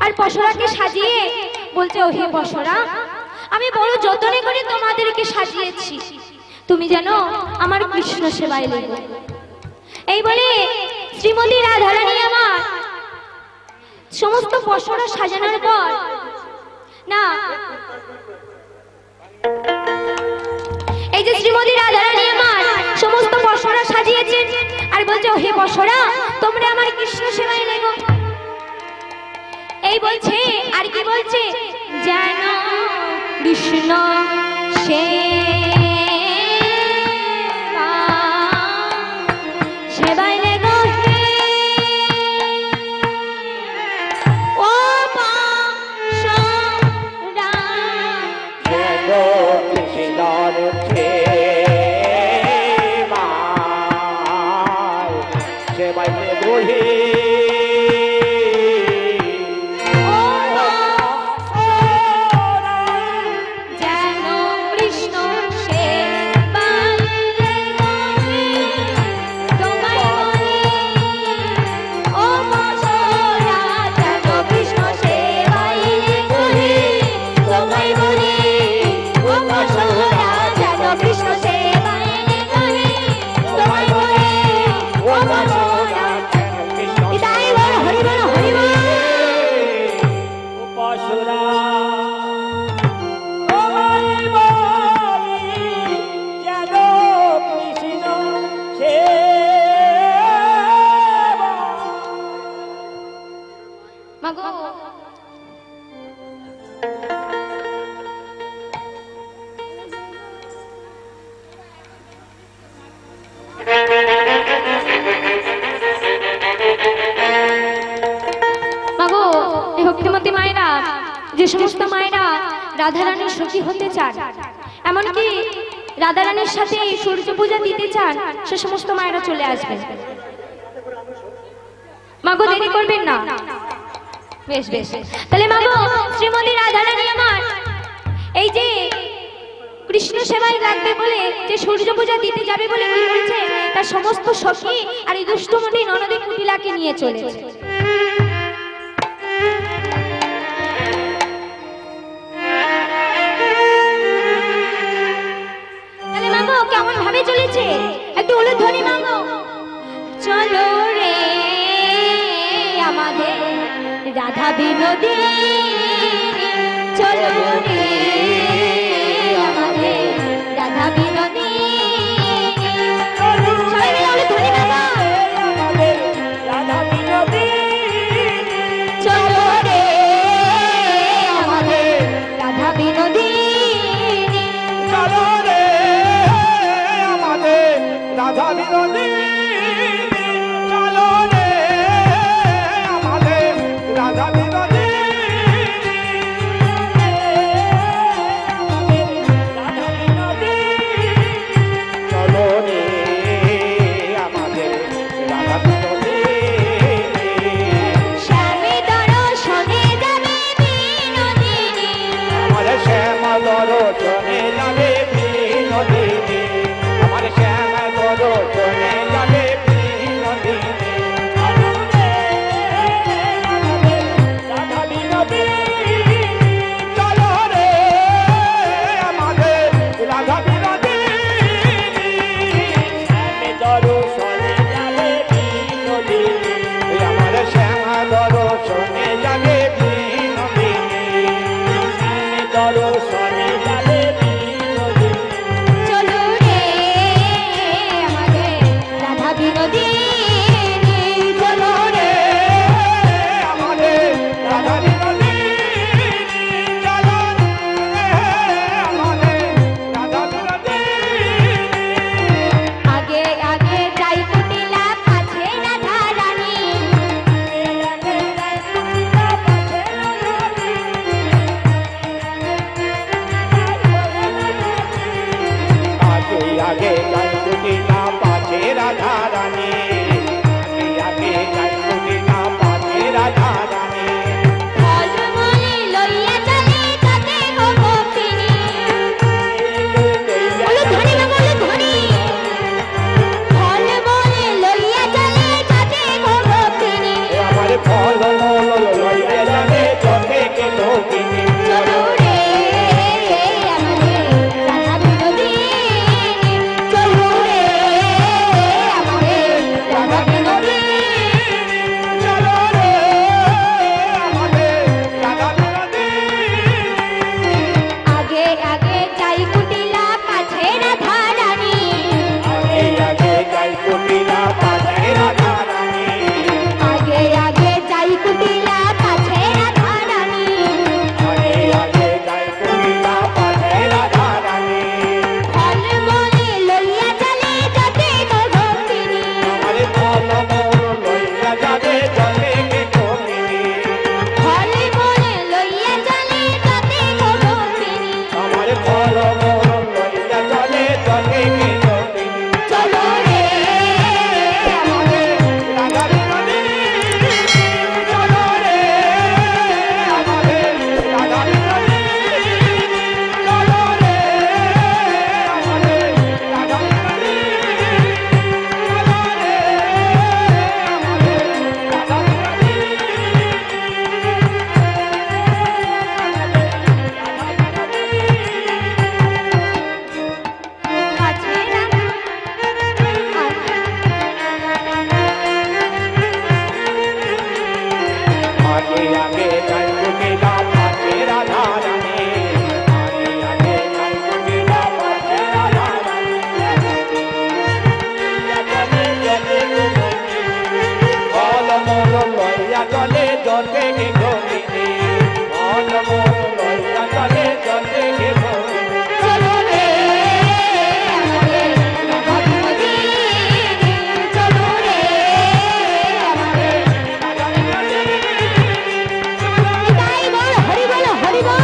আর পশুরাকে সাজিয়ে বলছে, ও হে পশুরা, আমি বড় যতনে করে তোমাদেরকে সাজিয়েছি, তুমি যেন আমার কৃষ্ণ সেবায় লেগো। এই বলে শ্রীমতী রাধারানী আমার সমস্ত পশুরা সাজানোর পর না, এই যে শ্রীমতী রাধারানী আমার সমস্ত পশুরা সাজিয়েছেন আর বলছে, ও হে পশুরা, তোমরা আমার কৃষ্ণ সেবায় লেগো। এই বলছে, আর কি বলছে, যেন কৃষ্ণ সেবায় লেগো হে ও পশুরা। যেন কৃষ্ণর সেবায় লেগো হে ভক্তিমতী মায়েরা, যে সমস্ত মায়েরা রাধারানীর সখী হতে চান, এমনকি রাধারানীর সাথে সূর্য পূজা দিতে চান, সে সমস্ত মায়েরা চলে আসবেন। মাগো দেরি করবেন না। বেশ বেশ, তাহলে মাগো শ্রীমতী রাধারানী আমার এই যে কৃষ্ণ সেবায় লাগবে বলে যে সূর্য পূজা দিতে যাবে বলে কি করেছে, তার সমস্ত সখী আর এই দুষ্টমণি ননদী কুটিলাকে নিয়ে চলেছে। তাহলে মাগো কেমন ভাবে চলেছে একটু হলুদ ধ্বনি মাগো। চলো রে আমাদের রাধা বিনোদিনী, চলো রে আমাদের রাধা বিনোদিনী, সবাই মিলে হলুদ ধ্বনি মাগো। রাধা বিনোদিনী, চলো রে আমাদের রাধা বিনোদিনী, চলো রে আমাদের রাধা বিনোদিনী, চলো রে আমাদের রাধা বিনোদিনী, রাধা বিনোদিনী, চলো রে আমাদের রাধা বিনোদিনী, শ্যামে দর্শনে যাবে বিনোদিনী, আমার শ্যাম দর্শনে যাবে বিনোদিনী, আমার শ্যাম দর্শনে আগে আগে যাই কোকিলা পাশে রাধা রানী আগে আগে যাই কোকিলা পাশে রাধা রানী বল মোর লইয়া চলে জলে গে গোবিনী বল মোর লইয়া চলে জলে গে গোবিনী চলো রে আমাদের রাধা বিনোদিনী, চলো রে আমাদের রাধা বিনোদিনী। তাই বল হরি বল হরি বল।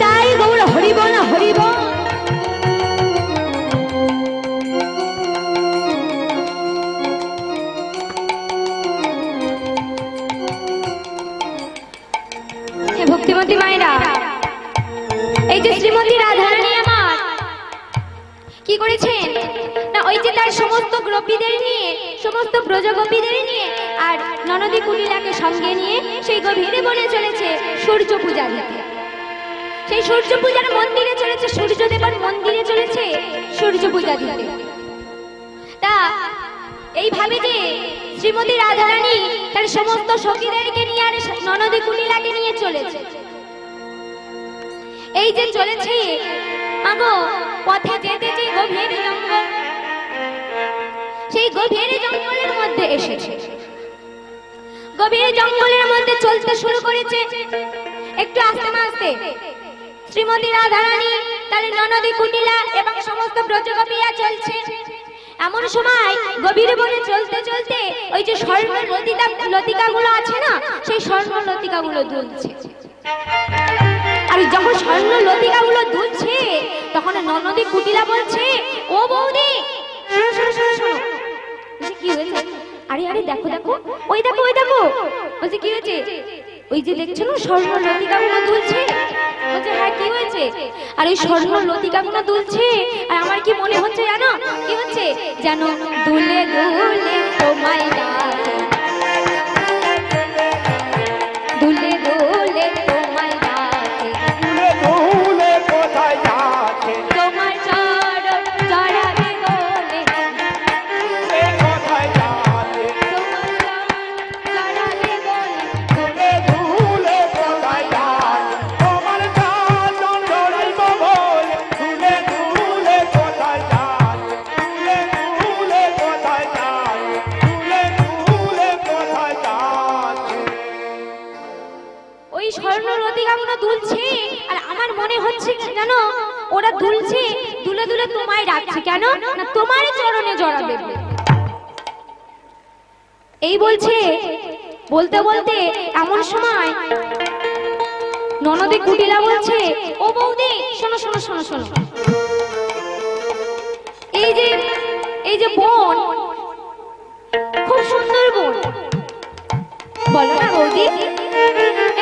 তাই গৌর হরি বল হরি বল। হে ভক্তিমতী মায়েরা, এই যে শ্রীমতী রাধারানী আমার কি করেছেন না, ওই যে তার সমস্ত গোপীদের নিয়ে, সমস্ত ব্রজগোপীদের নিয়ে আর ননদী কুলিলাকে সঙ্গে নিয়ে সেই গভীরে বনে চলেছে সূর্য পূজা দিতে। সেই সূর্য পূজার মন্দিরে চলেছে, সূর্যদেবর মন্দিরে চলেছে সূর্য পূজা দিতে। তা এইভাবে যে শ্রীমতী রাধারানী তার সমস্ত সখীদেরকে নিয়ে আর ননদী কুলিলাকে নিয়ে চলেছে, এই যে চলেছে আগো পথে যেতে যে গভীর জঙ্গল, সেই গভীর জঙ্গলের মধ্যে এসেছে। গভীর জঙ্গলের মধ্যে চলতে শুরু করেছে একটু আস্তে আস্তে। শ্রীমতী রাধারানী তার ননদী কুটিলা এবং সমস্ত ব্রজগোপীরা চলছে। এমন সময় গভীর বনে চলতে চলতে ওই যে স্বর্ণ লতিকাগুলো আছে না, সেই স্বর্ণ লতিকাগুলো দুলছে। আর যখন স্বর্ণ লতিকাগুলো দুলছে তখন ননদী কুটিলা বলছে, ও বৌদি শোনো শোনো শোনো শোনো। বলছে কি হয়েছে? আরে আরে দেখো দেখো, ওই দেখো ওই দেখো। বলছে কি হয়েছে? ওই যে দেখছো না স্বর্ণ লতিকাগুলো দুলছে। বলছে হ্যাঁ কি হয়েছে? আর ওই স্বর্ণ লতিকাগুলো দুলছে আর আমার কি মনে হচ্ছে জানো কি হচ্ছে? যেন দুলে দুলে তোমায় ডাকে, দুলে দুলে তোমায় ডাকে, দুলে দুলে কোথায় যাচ্ছে তোমার চরণ জড়াবে বলে, দুলে কোথায় যাচ্ছে তোমার চরণ জড়াবে বলে, দুলে দুলে কোথায় যাচ্ছে তোমার চরণ জড়াইব বলে দুলে দুলে কোথায় যাচ্ছে দুলে দুলে কোথায় যাচ্ছে দুলে দুলে কোথায় যাচ্ছে। ওই স্বর্ণ লতিকাগুলো দুলছে আর আমার মনে হচ্ছে জানো ওরা দুলছে, দুলে দুলে তোমায় ডাকছে। কেন না তোমার চরণে জড়াবে বলে। এই বলছে, বলতে বলতে এমন সময় ননদী কুটিলা বলছে, ও বৌদি শোনো শোনো শোনো শোনো, এই যে বন, খুব সুন্দর বন, বলো না বৌদি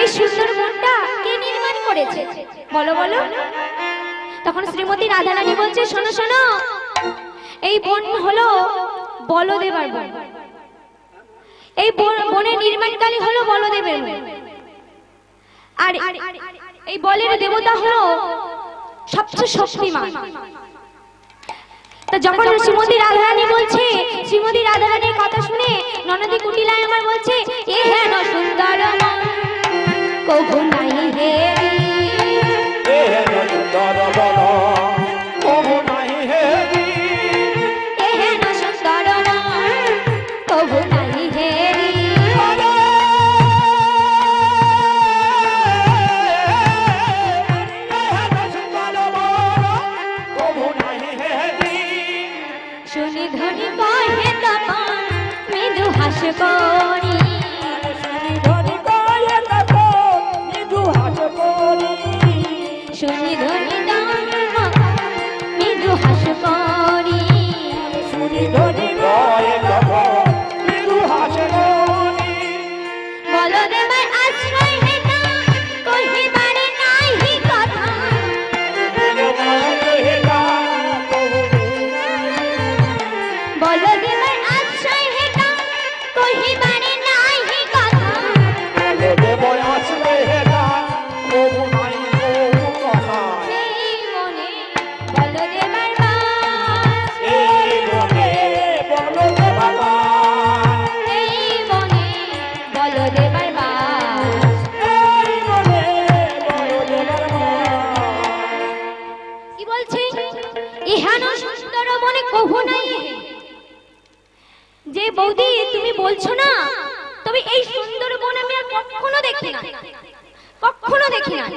এই সুন্দর বনটা কে নির্মাণ করেছে? বলো বলো। তখন শ্রীমতী রাধারানী বলছে, শোনো শোনো, এই বন হলো বলদেবার বন। এই বনের নির্মাণকারী হলো বলদেবের বন। আর এই বলের দেবতা হলো সবচেয়ে শক্তিমান। তা যখন শ্রীমতী রাধারানী বলছে, শ্রীমতী রাধারানীর কথা শুনে ননদী কুটিলায় আমার বলছে, এ হেন সুন্দর মন কভু নাই হেরি, এ হেন সুন্দর বন কভু নাই হে এহেন সুন্দর মন কভু নাই হেরি। শুনি ধ্বনি কহে তখন মৃদু হাস করি। শুনি ধ্বনি মৃদু হাস করি। বলদেবার আশ্রয় হেতা কহিবারে নাহি কথা। বলদেবার আশ্রয় হেতা কহিবারে নাহি কথা। এই মনে বলদেবার বাস, এই মনে বলদেবার বাস। কি বলছে? ইহানো সুন্দর মনে কভু নাই। যে বৌদি তুমি বলছো না, তবে এই সুন্দর বন আমি আর কখনো দেখি না, কখনো দেখি না।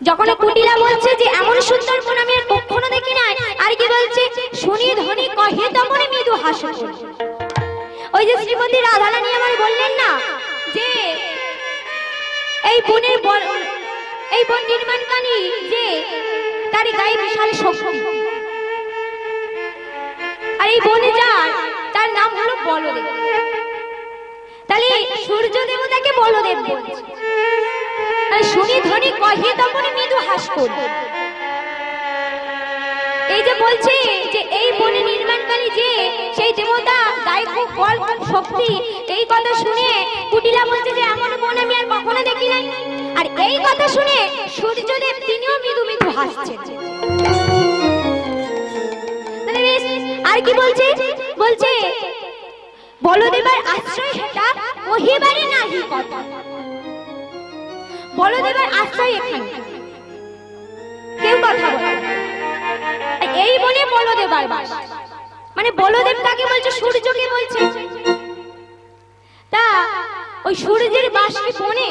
যখন কুটিলা বলছে যে এমন সুন্দর বন আমি আর কখনো দেখি না, আর কি বলছে? শুনি ধ্বনি কহে তখন মৃদু হাস করি। ওই যে শ্রীমতী রাধারানী আমার বললেন না যে এই বনের এই বন নির্মাণকারী যে তার গায়ে বিশাল শক্তি, আর এই বনে যার তার নাম হলো বলদেব। তাহলে সূর্য দেবতাকে বলদেব বলছে। আর শুনি ধ্বনি কহে তখন মৃদু হাস করি। এই যে বলছে যে এই বনে নির্মাণকারী যে সেই দেবতা গায়ে খুব বল খুব শক্তি, এই কথা শুনে কুটিলা বলছে যে এমন বন আমি আর কখনো দেখি নাই। আর এই কথা শুনে সূর্যদেব তিনিও মৃদু মৃদু হাসছেন। আর কি বলছে? বলছে বলদেবার আশ্রয় হেতা কহিবারে নাহি কথা। বলদেবার আশ্রয় এখানে কেউ কথা বলে না। এই বনে বলদেবার বাস, মানে বলদেব কাকে বলছে? সূর্যকে বলছে। তা ওই সূর্যের বাস কি বনে?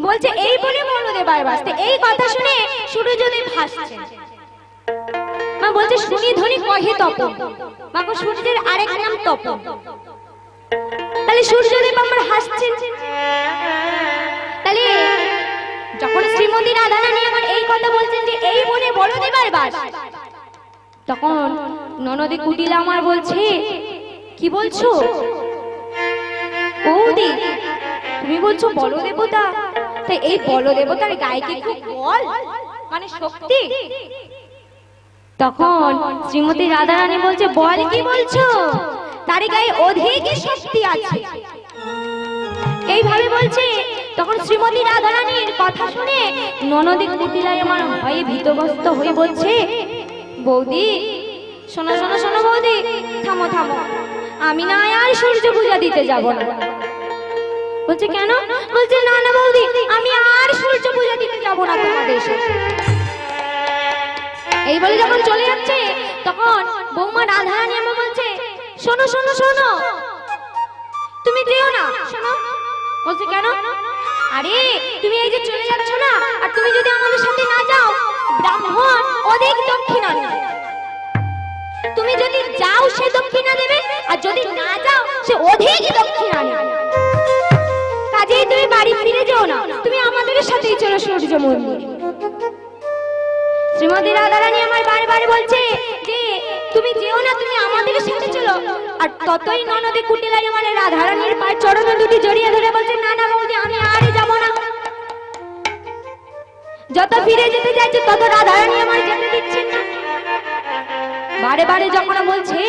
বলছে এই বনে বলদেবার বাস। এই কথা শুনে সূর্যদেব হাসছে। মা বলছে শুনি ধ্বনি কহে তপন। মা গো সূর্যের আরেক নাম তপন। তাহলে সূর্যদেব আমার হাসছেন। তাহলে যখন শ্রীমতী রাধারানী আমার এই কথা বলছেন যে এই বনে বলদেবার বাস, তখন ননদী কুটিলা আমার বলছে কি বলছো বৌদি? তুমি বলছো বলদেবতা, তাই এই বলদেবতার গায়ে কি খুব বল মানে শক্তি? তখন শ্রীমতী রাধারানী বলছে বল কি বলছো, তার গায়ে অধিক শক্তি আছে। এইভাবে বলছে। তখন শ্রীমতী রাধারানীর কথা শুনে ননদী কুটিলাই আমার ভয়ে ভীতগ্রস্ত হয়ে বলছে বৌদি শোনো শোনো শোনো বৌদি, থামো থামো, আমি না আর সূর্য পূজা দিতে যাব না। বলছে কেন? বলছে না না বৌদি, আমি আর সূর্য পূজা দিতে যাব না তোমাদের সাথে। এই বলে যখন চলে যাচ্ছে তখন বৌমা রাধারানী আমার বলছে শোনো শোনো শোনো, তুমি যেও না। শোনো। বলছে কেন? আরে তুমি এই যে চলে যাচ্ছ না, আর তুমি যদি আমাদের সাথে না যাও ব্রাহ্মণ অধিক দক্ষিণা দেবে। তুমি যদি যাও সে দক্ষিণা দেবে, আর যদি না যাও সে অধিক দক্ষিণা দেবে। কাজেই তুমি বাড়ি ফিরে যেও না, তুমি আমাদের সাথেই চলো সূর্য মন্দিরে। শ্রীমতী রাধারানী আমার বারবার বলছে যে তুমি যেও না, তুমি আমাদের সাথে চলো। আর ততই ননদী কুটিলাই আমার রাধারানীর পায়ের চরণ দুটি জড়িয়ে ধরে বলছে না না বৌদি, আমি আর যাব না। যত ফিরে যেতে যাচ্ছে তত রাধারানী আমার যেতে দিচ্ছেন না। বারে বারে যখন বলছে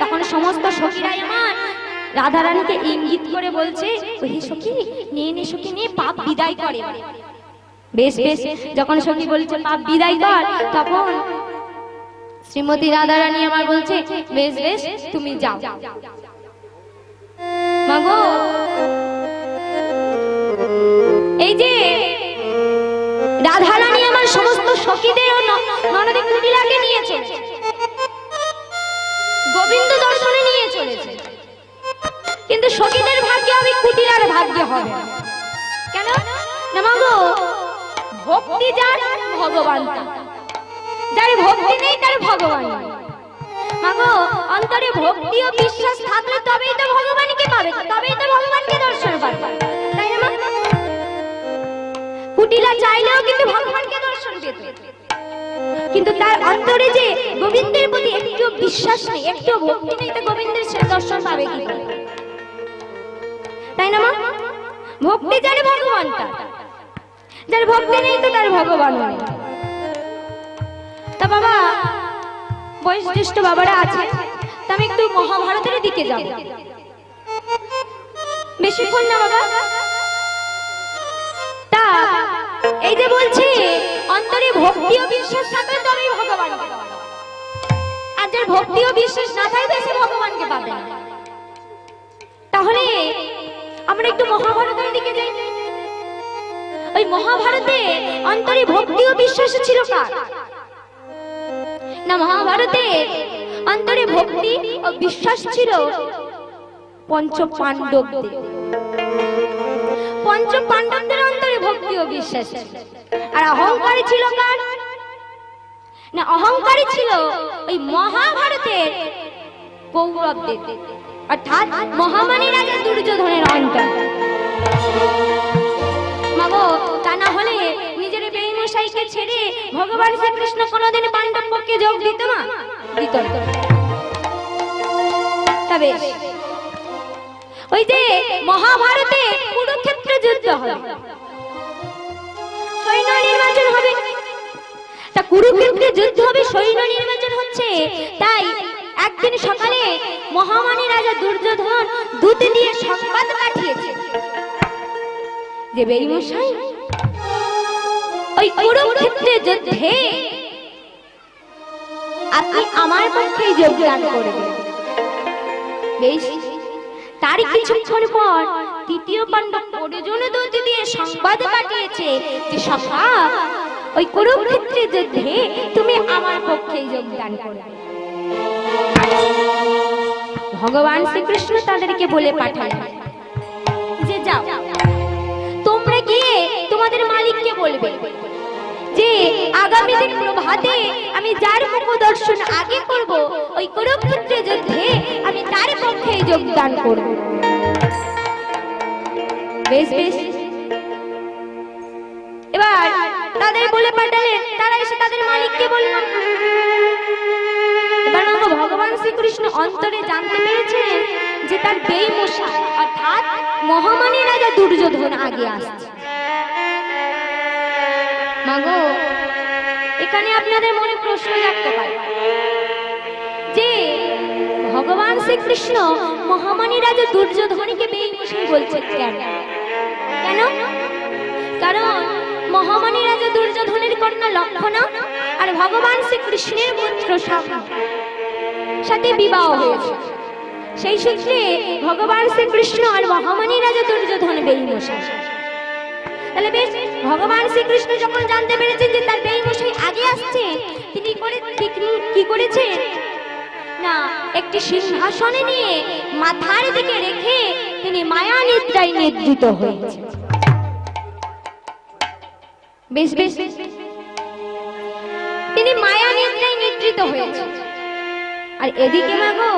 তখন সমস্ত সখীরাই আমার রাধারানীকে ইঙ্গিত করে বলছে ওই সখী নিয়ে নে, সখী নিয়ে পাপ বিদায় করে। বেশ বেশ, যখন সখী বলছে পাপ বিদায় কর, তখন শ্রীমতী রাধারানী আমার বলছে বেশ বেশ তুমি যাও। মাগো এই যে রাধারানী আমার সমস্ত সখীদের ও ননদে কুটিলাকে নিয়ে চলেছে, গোবিন্দ দর্শনে নিয়ে চলেছে, কিন্তু সখীদের ভাগ্যে হবে, কুটিলার ভাগ্যে হবে না। কেন না মাগো, ভক্তি যার ভগবান তার, যার ভক্তি নেই তার ভগবান নেই। মাগো অন্তরে ভক্তি ও বিশ্বাস থাকলে তবেই তো ভগবানকে পাবে, তবেই তো ভগবানকে দর্শন পাবে, তাই না মা? কুটিলা চাইলেও কিন্তু ভগবানকে দর্শন পেত, কিন্তু তার অন্তরে যে গোবিন্দের প্রতি একটু বিশ্বাস নেই, একটু ভক্তি নেই, তো গোবিন্দের সে দর্শন পাবে কি করে? তাই না মা? ভক্তি জানে ভগবান তার, যার ভক্তি নেই তো তার ভগবান নেই। তা বাবা, বয়োজ্যেষ্ঠ বাবারা আছে, তা আমি একটু মহাভারতের দিকে যাব, বেশিক্ষণ না বাবা। তা এই যে বলছি, অন্তরে ভক্তি ও বিশ্বাস থাকলে তবেই ভগবানকে পাবে, আর যার ভক্তি ও বিশ্বাস না থাকলে সে ভগবানকে পাবে না। তাহলে আমরা একটু মহাভারতের দিকে যাই। ওই মহাভারতে অন্তরে ভক্তি ও বিশ্বাস ছিল কার? না, মহাভারতে অন্তরে ভক্তি ও বিশ্বাস ছিল পঞ্চ পাণ্ডবদের। পঞ্চ পাণ্ডবদের অন্তরে ভক্তি ও বিশ্বাস ছিল। আর অহংকারী ছিল কার? না, অহংকারী ছিল ওই মহাভারতের কৌরবদের, অর্থাৎ মহামানী রাজা দুর্যোধনের অন্তর। মাগো, তা না হলে নিজের বেইমশাইকে ছেড়ে ভগবান শ্রীকৃষ্ণ কোনোদিন পাণ্ডব পক্ষে যোগ দিত না, দিত না। তবে ওই যে মহাভারতে কুরুক্ষেত্র যুদ্ধ হবে, সৈন্য নির্বাচন হবে, তা কুরুক্ষেত্রে যুদ্ধ হবে, সৈন্য নির্বাচন হচ্ছে। তাই একদিন সকালে মহামানী রাজা দুর্যোধন দূত দিয়ে সংবাদ পাঠিয়েছে যে বেইমশাই, ওই কুরুক্ষেত্রে যুদ্ধে আপনি আমার পক্ষে যোগদান করবেন। বেশ, তার কিছুক্ষণ পর তৃতীয় পাণ্ডব অর্জুন দূত দিয়ে সংবাদ পাঠিয়েছে যে সখা, ওই কুরুক্ষেত্রে যুদ্ধে তুমি আমার পক্ষে যোগদান করবে। ভগবান শ্রীকৃষ্ণ তাদেরকে বলে পাঠালেন যে যাও, তোমরা গিয়ে তোমাদের মালিককে বলবে যে আগামী দিন প্রভাতে আমি যার মুখ দর্শন আগে করব, ওই কুরুক্ষেত্রে যুদ্ধে আমি তার পক্ষে যোগদান করব। বেশ বেশ, এবার তাদের বলে পাঠালেন, তারা এসে তাদের মালিককে বলল। এবার ভগবান শ্রীকৃষ্ণ অন্তরে জানতে পেরেছেন যে তার বেইমশাই অর্থাৎ মহামানী রাজা দুর্যোধন আগে আসছে। মাগো, এখানে আপনাদের মনে প্রশ্ন জাগতে পারে যে ভগবান শ্রীকৃষ্ণ মহামানী রাজা দুর্যোধনকে বেইমশাই বলছেন কেন? কেন? কারণ মহামানী রাজা দুর্যোধনের কন্যা লক্ষণা আর ভগবান শ্রীকৃষ্ণের পুত্র সাথে বিবাহ হয়েছে। সেই সূত্রে ভগবান শ্রীকৃষ্ণ আর মহামানী রাজা দুর্যোধন বেইমশাই। তাহলে বেশ, ভগবান শ্রীকৃষ্ণ যখন জানতে পেরেছেন যে তার বেইমশাই আগে আসছে, তিনি কি করেছেন না, একটি সিংহাসনে নিয়ে মাথার দিকে রেখে তিনি মায়া নিদ্রায় নিদ্রিত হয়েছেন। বেশ বেশ, তিনি মায়া নিদ্রায় নিদ্রিত হয়েছেন। আর এদিকে মাগো,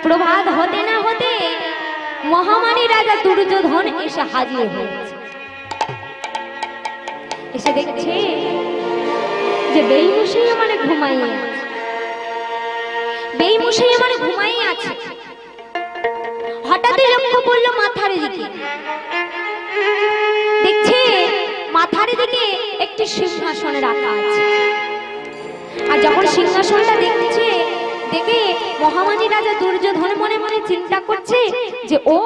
প্রভাত হতে না হতে মহামানী রাজা দুর্যোধন এসে হাজির হয়েছে। এসে দেখছে যে বেইমশাই আমার ঘুমাইয়ে আছে, বেইমশাই আমার ঘুমাইয়ে আছে। হঠাৎই লক্ষ্য পড়লো মাথার দিকে, দেখছে মাথার দিকে একটি সিংহাসন রাখা আছে। আর যখন সিংহাসনটা দেখছে, দেখে মহামানী রাজা দুর্যোধন মনে মনে চিন্তা করছে যে ও,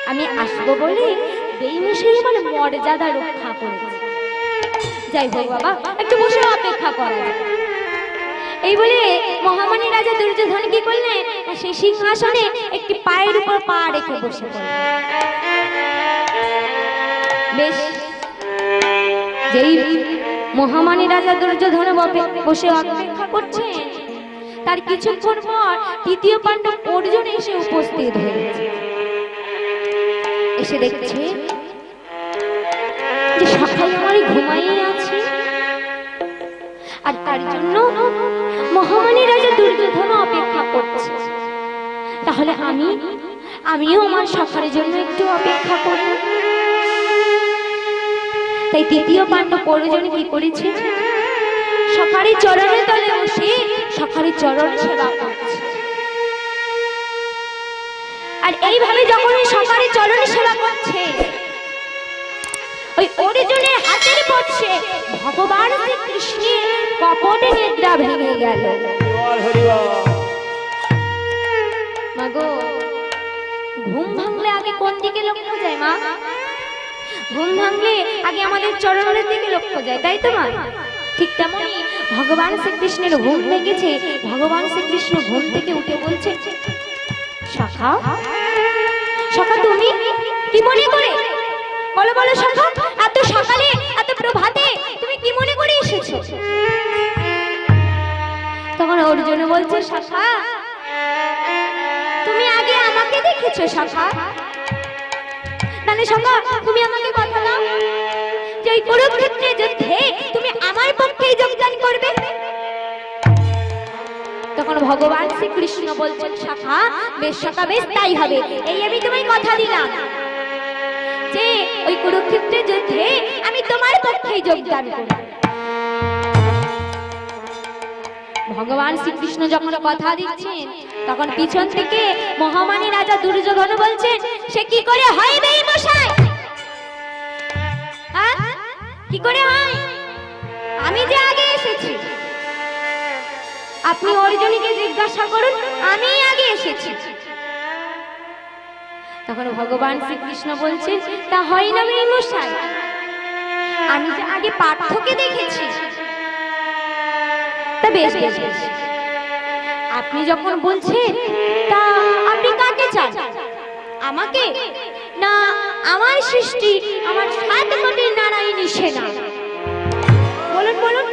আমি আসবো বলে বেইমশাই আমার মর্যাদা রক্ষা করেছে। যাই হোক বাবা, একটু বসে অপেক্ষা করা যায়। এই বলে মহামানী রাজা দুর্যোধন কি করলেন, সেই সিংহাসনে একটি পায়ের উপর পা রেখে বসে পড়লেন। বেশ, যেই মহামানী রাজা দুর্যোধন বসে অপেক্ষা করছেন। তার কিছুক্ষণ পর তৃতীয় পাণ্ডব অর্জুন এসে উপস্থিত হয়েছে। এসে দেখছে যে সকাল আমার ঘুমাইয়ে আছে, আর তার জন্য মহামানী রাজা দুর্যোধন অপেক্ষা করছে। তাহলে আমিও আমার সকালের জন্য একটু অপেক্ষা করি। তাই তৃতীয় পাণ্ডব অর্জুন কি করেছে, সকালের চরণে তলে বসে সকালের চরণ সেবা করছে। আর এইভাবে যখন সকালের চরণ সেবা করছে, ওই অর্জুনের হাতের পড়ছে ভগবান শ্রীকৃষ্ণের কপটে নিদ্রা ভেঙে গেল। মাগো, ঘুম ভাঙলে আগে কোন দিকে লক্ষ্য যায় মা? ঘুম ভাঙলে আগে আমাদের চরণের দিকে লক্ষ্য যায়, তাই তো মা? ঠিক তেমনই ভগবান শ্রীকৃষ্ণের ঘুম ভেঙেছে। ভগবান শ্রীকৃষ্ণ ঘুম থেকে উঠে বলছে, সখা সখা তুমি কি মনে করে, বলো বলো সখা, এত সকালে এত প্রভাতে তুমি কি মনে করে এসেছো? তখন অর্জুন বলছে, সখা তুমি আগে আমাকে দেখেছো সখা? তাহলে সখা তুমি আমাকে কথা দাও যে ওই কুরুক্ষেত্রে যুদ্ধে তুমি আমার পক্ষেই যোগদান করবে। তখন ভগবান শ্রীকৃষ্ণ বলছেন, সখা বেশ সখা, বেশ তাই হবে। এই আমি তোমায় কথা দিলাম যে ওই কুরুক্ষেত্রে যুদ্ধে আমি তোমার পক্ষেই যোগদান করব। ভগবান শ্রীকৃষ্ণ যখন কথা দিচ্ছেন, তখন পিছন থেকে মহামানী রাজা দুর্যোধন বলছেন, সে কি করে হয় বে মশাই? কি করে হয়? আমি যে আগে এসেছি, আপনি অর্জুনকে জিজ্ঞাসা করুন, আমি আগে এসেছি। তখন ভগবান শ্রীকৃষ্ণ বলছেন, তা হয় না বে মশাই, আমি যে আগে পার্থকে দেখেছি। তা বেশ বেশ বেশ, আপনি যখন বলছেন, তা আপনি কাকে চান? আমাকে না আমার সৃষ্টি, আমার 7 কোটি নারায়ণী সেনা? বলুন বলুন।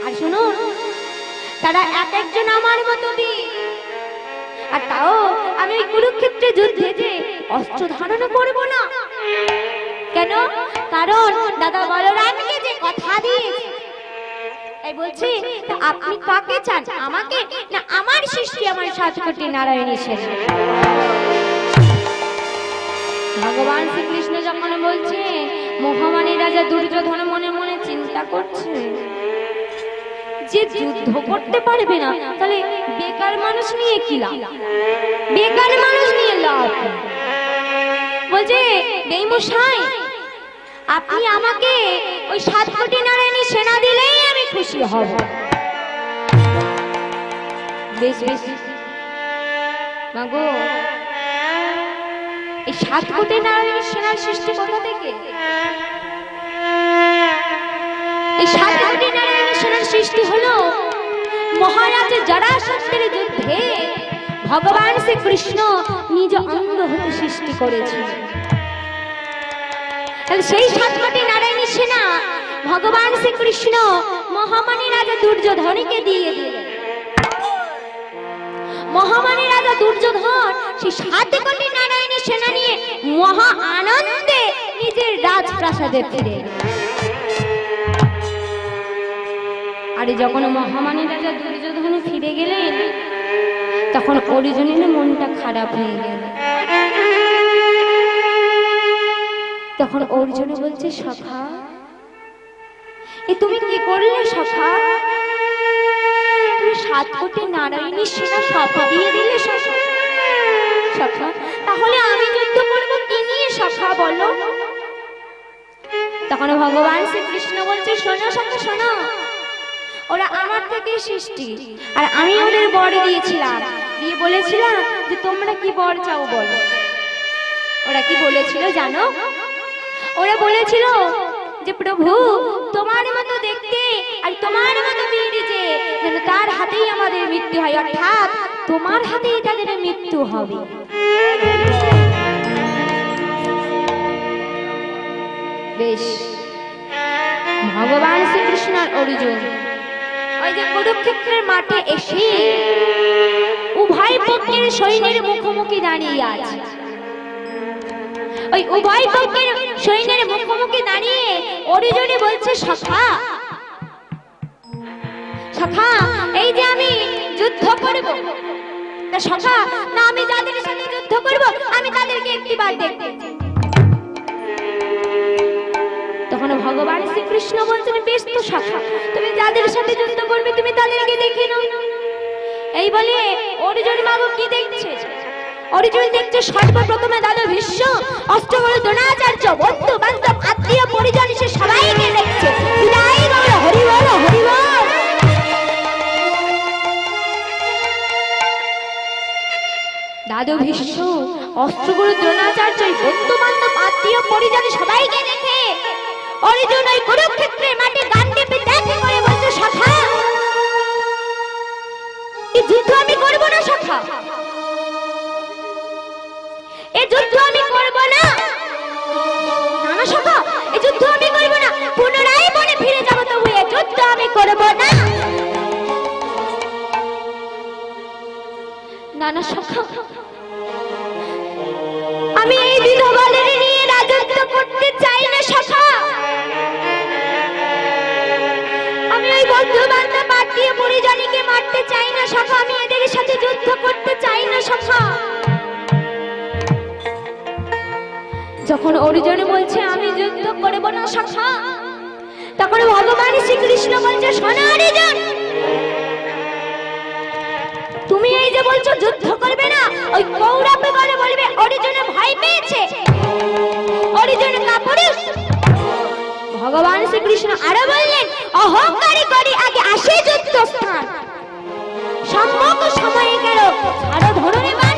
আর শুনুন, তারা এক একজন আমার মতো বীর, আর তাও আমি ওই কুরুক্ষেত্রে যুদ্ধে যে অস্ত্র ধারণ করব না। কেন? কারণ দাদা বলরামকে যে কথা দিয়েছে, তাই বলছি, আপনি কাকে চান, আমাকে না আমার সৃষ্টি, আমার 7 কোটি নারায়ণী সেনা? ভগবান শ্রীকৃষ্ণ যখন বলছে, মহামানী রাজা দুর্যোধন মনে মনে চিন্তা করছে, যে যুদ্ধ করতে পারবে না, তাহলে বেকার মানুষ নিয়ে কি লাভ? বেকার মানুষ নিয়ে লাভ। বলছে, বেমশাই আপনি আমাকে ওই 7 কোটি নারায়ণী সেনা দিলেই আমি খুশি হব। বেশ বেশ মাগো, এই 7 কোটি নারায়ণী সেনার সৃষ্টি কোথা থেকে? এই 7 কোটি নারায়ণী সেনার সৃষ্টি হলো মহারাজ জরাসন্ধের যুদ্ধে ভগবান শ্রীকৃষ্ণ নিজ অঙ্গ হতে সৃষ্টি করেছিলেন। তাহলে সেই 7 কোটি নারায়ণী সেনা ভগবান শ্রীকৃষ্ণ মহামানী রাজা দুর্যোধনকে দিয়ে দিলেন। মহামানী রাজা দুর্যোধন সেই 7 কোটি নারায়ণী সেনা নিয়ে মহা আনন্দে নিজের রাজপ্রাসাদে ফিরে। আর যখন মহামানী রাজা দুর্যোধন ফিরে গেলেন, তখন অর্জুনের মনটা খারাপ হয়ে গেল। তখন অর্জুন বলছে, সখা এ তুমি কি করলে সখা? তুমি 7 কোটি নারায়ণী সেনা সব দিয়ে দিলে সখা। সখা তাহলে আমি যুদ্ধ করবো কি নিয়ে সখা বলো? তখন ভগবান শ্রীকৃষ্ণ বলছে, শোনো সখা শোনো, ওরা আমার থেকে সৃষ্টি, আর আমি ওদের বর দিয়েছিলাম, দিয়ে বলেছিলাম যে তোমরা কি বর চাও বলো। ওরা কি বলেছিল জানো? ওরা বলেছিল যে প্রভু তোমার মতো দেখতে আর তোমার মতো বীর যে, যেন তার হাতেই আমাদের মৃত্যু হয়, অর্থাৎ তোমার হাতেই তাদের মৃত্যু হবে। বেশ, ভগবান শ্রীকৃষ্ণ আর অর্জুন ওই যে কুরুক্ষেত্রের মাঠে এসে উভয় পক্ষের সৈন্যের মুখোমুখি দাঁড়িয়ে আছে। ওই উভয় পক্ষের সৈন্যের মুখোমুখি দাঁড়িয়ে অর্জুনই বলছে, সখা সখা এই যে আমি যুদ্ধ করব। তা সখা, না আমি যাদের সাথে যুদ্ধ করব আমি তাদেরকে একটিবার দেখতে চাই। তখন ভগবান শ্রীকৃষ্ণ বলছেন, বেশ তো সখা, তুমি যাদের সাথে যুদ্ধ করবে তুমি তাদেরকে দেখে নাও। এই বলে অর্জুন বাবু কি দেখছে? অর্জুন দেখছে সর্বপ্রথমে দাদু ভীষ্ম, অষ্টগুরু দ্রোণাচার্য, বন্ধু বান্ধব আত্মীয় পরিজন সে সবাইকে দেখছে। বিদায় গৌর, হরি বল হরি বল। দাদু ভীষ্ম, অষ্টগুরু দ্রোণাচার্য, বন্ধু বান্ধব আত্মীয় পরিজন সবাইকে দেখে অর্জুন ওই কুরুক্ষেত্রের মাঠে গান্ডীপে দেখে করে বলছে, সখা এই যুদ্ধ আমি করব না। সখা এই যুদ্ধ আমি করব না। না সখা, এই যুদ্ধ আমি করব না, পুনরায় বনে ফিরে যাব, তবু এই যুদ্ধ আমি করব না। না সখা, আমি এই বিধবাদের নিয়ে রাজত্ব করতে চাই না। সখা আমি ওই বন্ধু বান্ধব আত্মীয় পরিজনকে মারতে চাই না। সখা আমি এদের সাথে যুদ্ধ করতে চাই না। সখা যখন অর্জুন বলছে আমি যুদ্ধ করব না সখা, তখন ভগবান শ্রীকৃষ্ণ বলছে, শোনো অর্জুন, তুমি এই যে বলছো যুদ্ধ করবে না, ওই কৌরবে বলে বলবে অর্জুন ভয় পেয়েছে, অর্জুন কাপুরুষ। ভগবান শ্রীকৃষ্ণ আরো বললেন, অহংকারী করি আগে আসে যুদ্ধ স্থান, সম্মুখ সময়ে গেল ছাড়ো ধরুন বান।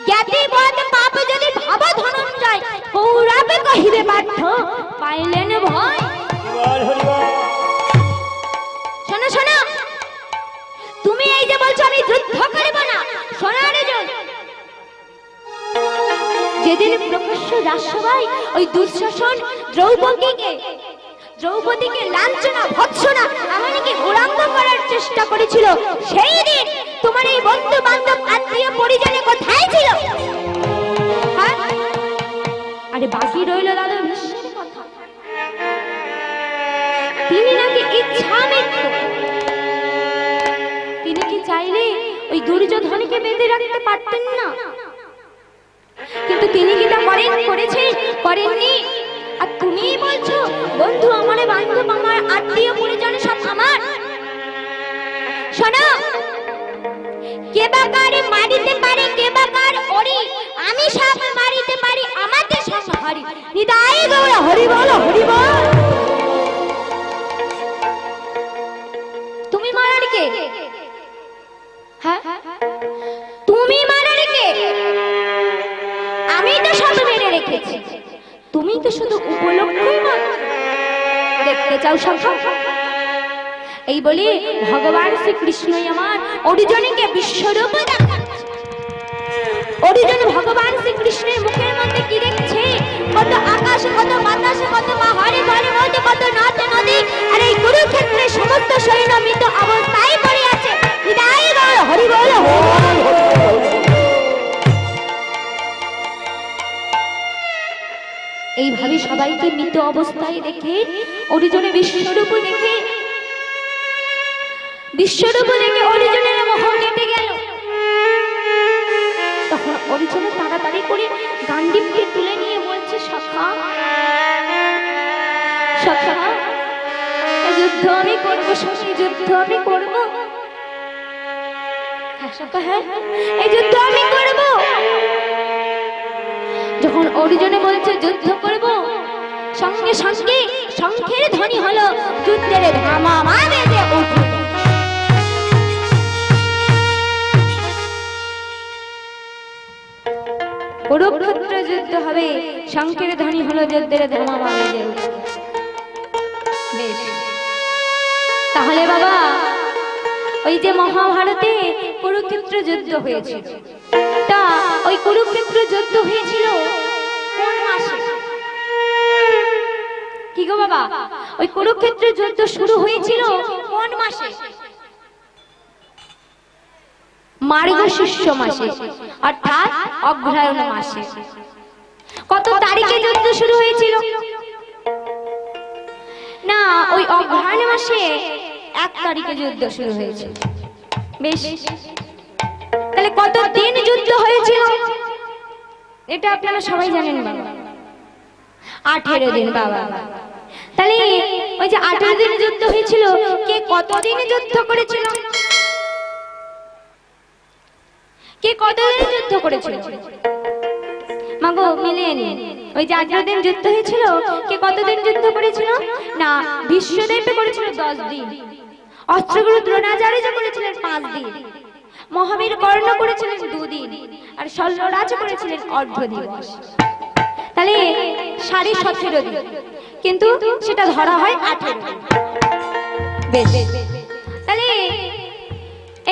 জ্ঞাতি বদ পাপ যদি ভাব ধনঞ্জয়, কৌরবে কহিবে পার্থ পাইলেন ভয়। শোনো শোনো, তুমি এই যে বলছো আমি যুদ্ধ করব না, শোনো অর্জুন, যেদিন প্রকাশ্য রাজসভায় ওই দুঃশাসন দ্রৌপদীকে লাঞ্ছনা ভৎসনা এমনকি উড়াঙ্গ করার চেষ্টা করেছিল, সেই দিন তোমার এই বন্ধু বান্ধব আত্মীয় পরিজনে কোথায় ছিল? হ্যাঁ, আরে বাকি রইল দাদা ভীষ্মের কথা। তিনি নাকি ইচ্ছা মৃত্যু, তিনি কি চাইলে ওই দুর্যোধনকে বেঁধে রাখতে পারতেন না, কিন্তু তিনি কি তা করেননি। আর তুমি বলছো বন্ধু আমার, বান্ধব আমার, আত্মীয় পরিজন সব আমার। শোনো, কে বা কারে মারিতে পারে, কে বা কার ওরি, আমি সব মারিতে পারি, আমাতে সব হরি। নিতাই গৌর, হরি বল হরি বল। তুমি মারার কে? হ্যাঁ, তুমি মারার কে? আমি তো সব মেরে রেখেছি, তুমি তো শুধু উপলক্ষই মাত্র দেখতে চাও সব। এই বলে ভগবান শ্রীকৃষ্ণই আমার অর্জুনকে বিশ্বরূপ দেখাচ্ছে। অর্জুন ভগবান শ্রীকৃষ্ণের মুখের মধ্যে কি দেখছে? কত আকাশ, কত বাতাস, কত পাহাড়ে পর্বত, কত নদ নদী, আর এই কুরুক্ষেত্রের সমস্ত সৈন্য মৃত অবস্থায় পড়ে আছে। বিদায় বল, হরি বল হরি বল। এইভাবে সবাইকে মৃত অবস্থায় দেখে অর্জুনের বিশ্বরূপ দেখে অর্জুনের মোহ কেটে গেল। তখন অর্জুন তাড়াতাড়ি করে গান্ডীবকে তুলে নিয়ে বলছে, সখা সখা যুদ্ধ আমি করবো, সখী যুদ্ধ আমি করবো। হ্যাঁ সখা, হ্যাঁ এই যুদ্ধ আমি করবো। যখন অর্জুনে বলছে যুদ্ধ করব, সঙ্গে সঙ্গে শঙ্খের ধ্বনি হলো, যুদ্ধের ধামা বেজে উঠল। কুরুক্ষেত্র যুদ্ধ হবে, শঙ্খের ধ্বনি হলো, যুদ্ধের ধামা বেজে উঠল। বেশ, তাহলে বাবা ওই যে মহাভারতে কুরুক্ষেত্র যুদ্ধ হয়েছিল, তা ওই কুরুক্ষেত্র যুদ্ধ হয়েছিল কোন মাসে? কি গো বাবা, ওই কুরুক্ষেত্রের যুদ্ধ শুরু হয়েছিল কোন মাসে? মার্গশীর্ষ মাসে, অর্থাৎ অগ্রহায়ণ মাসে। কত তারিখে যুদ্ধ শুরু হয়েছিল? না, ওই অগ্রহায়ণ মাসে 1 তারিখে যুদ্ধ শুরু হয়েছিল। বেশ, তাহলে কত দিন যুদ্ধ হয়েছিল? এটা আপনারা সবাই জানেন বাবা, 18 দিন বাবা। তাহলে ওই যে 18 দিন যুদ্ধ হয়েছিল, কে কতদিন যুদ্ধ করেছিল? কে কতদিন যুদ্ধ করেছিল? মাগো মিলেন, ওই যে 18 দিন যুদ্ধ হয়েছিল, কে কতদিন যুদ্ধ করেছিল? না, ভীষ্মদেব করেছিল 10 দিন, অস্ত্রগুলো দ্রোণাচার্য করেছিলেন 5 দিন, মহাবীর কর্ণ করেছিলেন 2 দিন, আর শল্যরাজ করেছিলেন অর্ধ দিবস। তাহলে 17.5 দিন, কিন্তু সেটা ধরা হয় 18 দিন। বেশ, তাহলে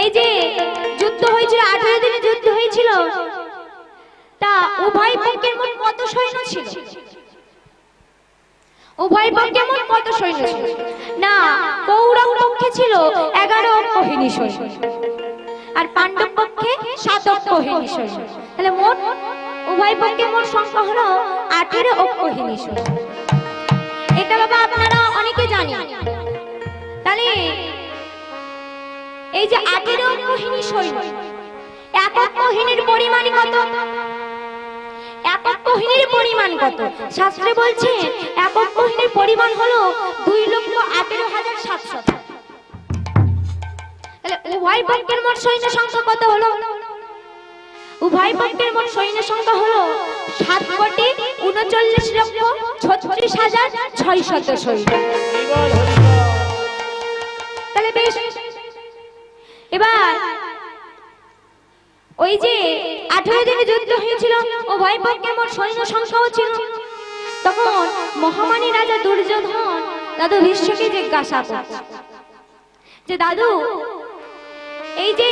এই যে যুদ্ধ হয়েছিল, 18 দিনে যুদ্ধ হয়েছিল, তা উভয় পক্ষের মোট কত সৈন্য ছিল? উভয় পক্ষে মোট কত সৈন্য ছিল? না, কৌরব পক্ষে ছিল 11 অক্ষৌহিনী সৈন্য, আর পাণ্ডব পক্ষে 7 অক্ষৌহিনী সৈন্য। তাহলে মোট উভয় পক্ষে মোট সংখ্যা হলো 18 অক্ষৌহিনী সৈন্য। এটা বাবা আপনারা অনেকে জানেন। তাহলে এই যে 18 অক্ষৌহিনী সৈন্য, এক অক্ষৌহিনীর পরিমাণ কত? এক অক্ষৌহিনীর পরিমাণ কত? শাস্ত্রে বলছে এক অক্ষৌহিনীর পরিমাণ হলো 2,18,700। তাহলে উভয় পক্ষের মোট সৈন্য সংখ্যা কত হলো? উভয় পক্ষের মোট সৈন্য সংখ্যা হলো 7,39,36,600 সৈন্য। তাহলে বেশ, এবার ওই যে 18 দিনে যুদ্ধ হয়েছিল, উভয় পক্ষে মোট সৈন্য সংখ্যাও ছিল। তখন মহামানী রাজা দুর্যোধন দাদু ভীষ্মকে জিজ্ঞাসা করছে যে দাদু, এই যে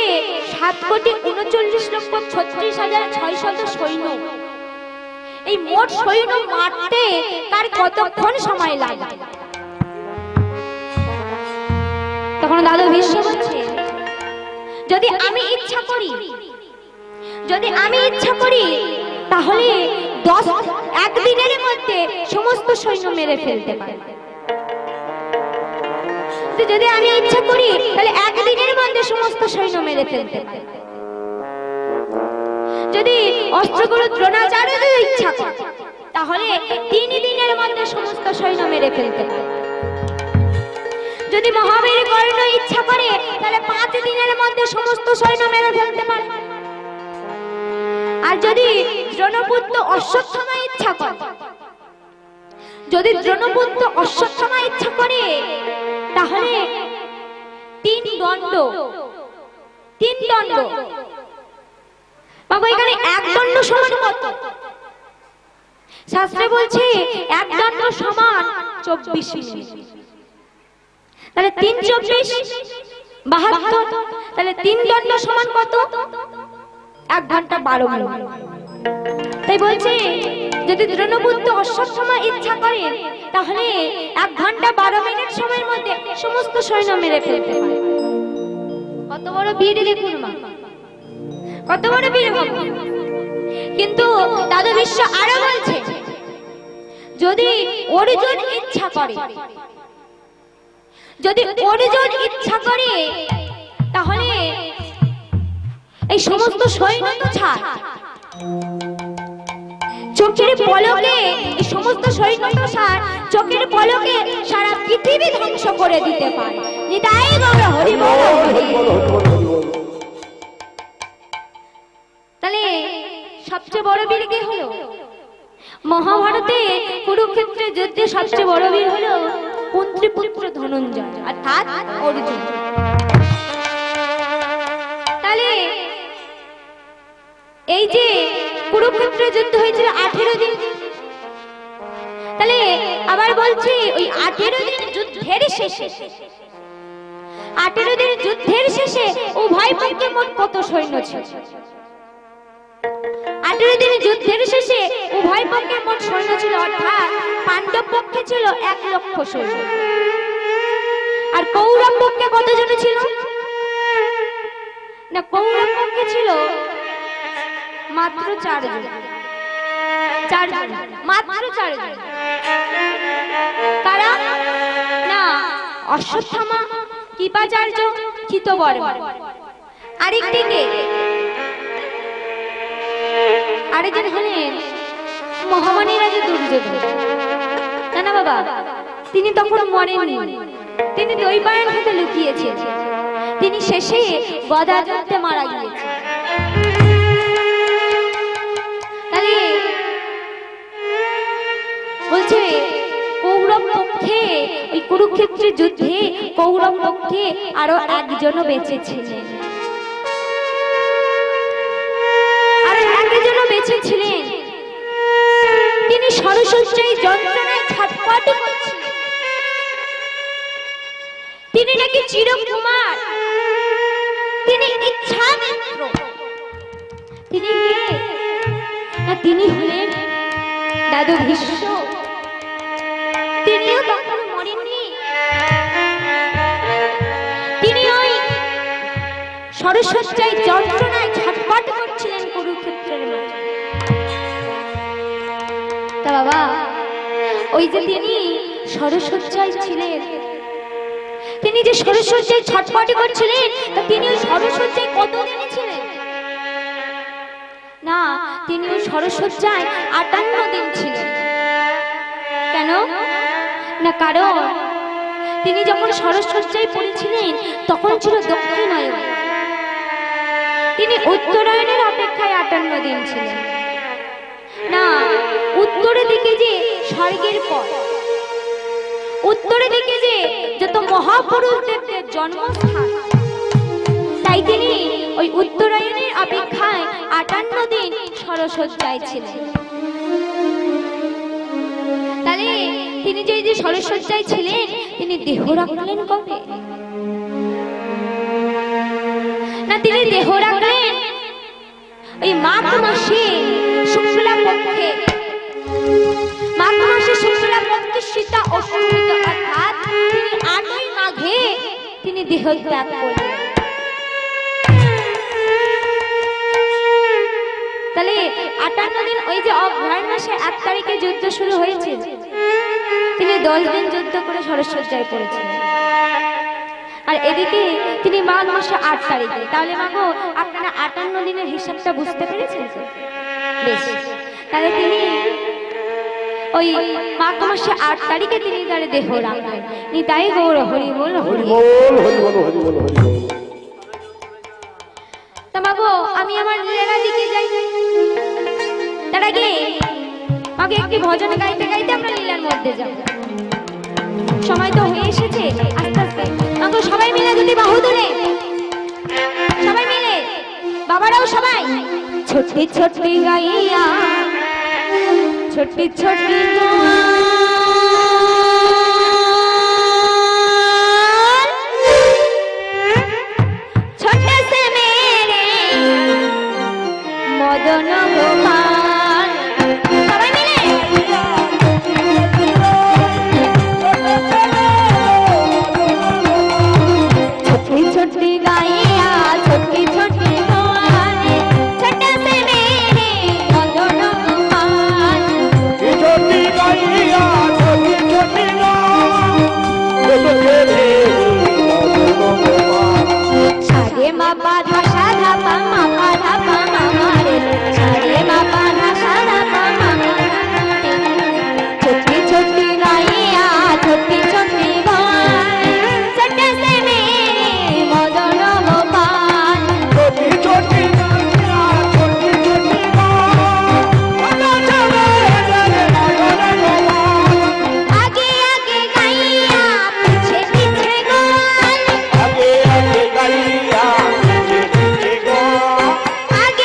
7,39,36,600 সৈন্য, এই মোট সৈন্য মারতে তার কতক্ষণ সময় লাগে? তখন দাদু ভীষ্ম বলছে, যদি আমি ইচ্ছা করি, তাহলে 1 দিনের মধ্যে সমস্ত সৈন্য মেরে ফেলতে পারি। যদি আমি ইচ্ছা করি, তাহলে 1 দিনের মধ্যে সমস্ত সৈন্য মেরে ফেলতে পারি। যদি অস্ত্রগুলো দ্রোণাচার্য ইচ্ছা করে, তাহলে 3 দিনের মধ্যে সমস্ত সৈন্য মেরে ফেলতে পারি। যদি মহাবীর কর্ণ ইচ্ছা করে, তাহলে 5 দিনের মধ্যে সমস্ত সৈন্য মেরে ফেলতে পারে। আর যদি দ্রোণপুত্র অশ্বত্থামা ইচ্ছা করে, তাহলে 3 দণ্ড। বাবা, এখানে 1 দণ্ড সমান কত? শাস্ত্রে বলছে 1 দণ্ড সমান 24 মিনিট। তাহলে 3 24 72। তাহলে 3 দণ্ড সমান কত? 1 ঘন্টা 12 মিনিট। তাই বলছে যদি দ্রোণপুত্র অশ্বত্থামা ইচ্ছা করে, তাহলে 1 ঘন্টা 12 মিনিট সময়ের মধ্যে সমস্ত সৈন্য মেরে ফেলতে পারে। কত বড় বীর দেখুন মা, কত বড় বীর বাবা। কিন্তু দাদু ভীষ্ম আরো বলছে, যদি অর্জুন ইচ্ছা করে, তাহলে এই সমস্ত সৈন্য তো ছাড়, চোখের পলকে এই সমস্ত সৈন্য তো ছাড়, চোখের পলকে সারা পৃথিবী ধ্বংস করে দিতে পারে। নিতাই গৌর হরি বল। তাহলে সবচেয়ে বড় বীর কে হলো? মহাভারতে কুরুক্ষেত্রের যুদ্ধে সবচেয়ে বড় বীর হলো পুত্র ধনঞ্জয়, অর্থাৎ অর্জুন। তাহলে এই যে কুরুক্ষেত্রের যুদ্ধ হয়েছিল 18 দিন, তাহলে আবার বলছি ওই 18 দিন যুদ্ধের শেষে উভয় পক্ষে মোট কত সৈন্য ছিল? 18 দিন যুদ্ধের শেষে উভয় পক্ষে মোট সৈন্য ছিল, অর্থাৎ পাণ্ডব পক্ষে ছিল 1,00,000 সৈন্য, আর কৌরব পক্ষে কতজন ছিল? না, কৌরব পক্ষে ছিল মাত্র 4 জন, মাত্র 4 জন। কারা? না, অশ্বত্থামা, কৃপাচার্য, কৃতবর্মা। আরেকদিকে আরেকজন হলেন মহামানী রাজা দুর্যোধন। না না বাবা, তিনি তখন মরেননি, তিনি দৈবায়ন হতে লুকিয়েছেন, তিনি শেষে গদা যুদ্ধে মারা গিয়েছেন। তাহলে বলছে কৌরব পক্ষে এই কুরুক্ষেত্রের যুদ্ধে কৌরব পক্ষে আরো একজনও বেঁচে ছিলেন, আরো একজনও বেঁচে ছিলেন। তিনি সরসজ্জায় যন্ত্রণায় ছটফট করছিলেন। তিনি নাকি চিরকুমার, তিনি ইচ্ছামিত্র। তিনি কে? না, তিনি হলেন দাদু ভীষ্ম। তিনিও কখনো মরেননি, তিনি ওই সরসজ্জায় যন্ত্রণায় ছটফট করছিলেন কুরুক্ষেত্রের মাঠে। তা বাবা, ওই যে তিনি সরসজ্জায় ছিলেন, তিনি যে সরসজ্জায় ছটফট করছিলেন, তা তিনি ওই সরসজ্জায় কতদিন ছিলেন? না, তিনি ওই সরসজ্জায় 58 দিন ছিলেন। কেন? না, কারণ তিনি যখন সরসজ্জায় পড়েছিলেন তখন ছিল দক্ষিণায়ন, তিনি উত্তরায়ণের অপেক্ষায় 58 দিন ছিলেন। না, উত্তরের দিকে যে স্বর্গের পথ, উত্তরের দিকে যে যত মহাপুরুষদের জন্মস্থান, তাই তিনি ওই উত্তরায়ণের অপেক্ষায় 58 দিন সরসজ্জায় ছিলেন। তাহলে তিনি যে সরসজ্জায় ছিলেন, তিনি দেহ রাখলেন কবে? না, তিনি দেহ রাখলেন ওই মাঘ মাসে শুক্লা পক্ষে, মাঘ মাসে শুক্লা পক্ষে সীতা অষ্টমীত, অর্থাৎ তিনি 8ই মাঘে তিনি দেহ ত্যাগ করলেন। তাহলে 58 দিন, ওই যে অগ্রহায়ণ মাসে 1 তারিখে যুদ্ধ শুরু হয়েছে, তিনি 10 দিন যুদ্ধ করে সরসজ্জায় পড়েছিলেন। আর এদিকে তিনি মাঘ মাসে 8 তারিখে, তাহলে মাগো আপনারা 58 দিনের হিসাবটা বুঝতে পেরেছেন তো? বেশ, তাহলে তিনি ওই মাঘ মাসে 8 তারিখে তিনি তার দেহ রাখলেন। নিতাই গৌর হরি বল, হরি বল, হরি বল, হরি বল, হরি বল। তা মাগো, আমি আমার লীলার দিকে যাই, তার আগে মাকে একটি ভজন গাইতে গাইতে আমরা লীলার মধ্যে যাব। সময় তো হয়ে এসেছে, আস্তে আস্তে মাগো সবাই মিলে যদি বাহু তুলে, সবাই মিলে, বাবারাও সবাই, ছোট্টি ছোট্টি গাইয়া, ছোট্টি ছোট্টি ছোট্ট সে মেরে মদন গোপাল, সবাই মিলে ছোট্টি ছোট্টি গাইয়া, ছোট্টি ছোট্টি গোপাল, ছোট্ট সে মেরে মদন গোপাল, ছোট্টি গাইয়া, ছোট্টি ছোট্টি সারে মা পা ধা সা ধা পা মা পা ধা পা মা মা রে, সারে মা পা ধা সা ধা পা মা মা রে। ছোট্টি ছোট্টি গাইয়া, ছোট্টি ছোট্টি গোপাল, ছোট্ট সে মেরে মদন গোপাল, ছোট্টি ছোট্টি গাইয়া, ছোট্টি ছোট্টি আগে আগে গাইয়া, পিছে পিছে গোপাল, আগে আগে গাইয়া, পিছে পিছে গোপাল, আগে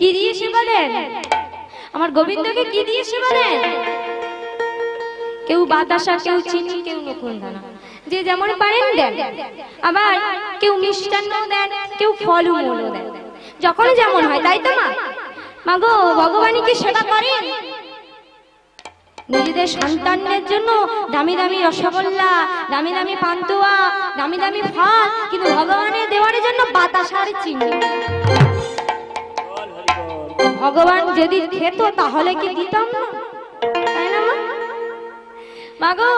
কি দিয়ে সেবা দেন? আমার গোবিন্দকে কি দিয়ে সেবা দেন? কেউ বাতাসা, কেউ চিনি, কেউ নকুলদানা, যে যেমন পারেন দেন। আবার কেউ মিষ্টান্ন দেন, কেউ ফলমূলও দেন, যখন যেমন হয়, তাই তো মা? মাগো, ভগবানকে সেবা করেন নিজেদের সন্তানদের জন্য দামি দামি রসগোল্লা, দামি দামি পান্তুয়া, দামি দামি ফল, কিন্তু ভগবানের দেওয়ার জন্য বাতাসা আর চিনি। ভগবান যদি খেত তাহলে কি দিতাম না, তাই না মা? মাগো,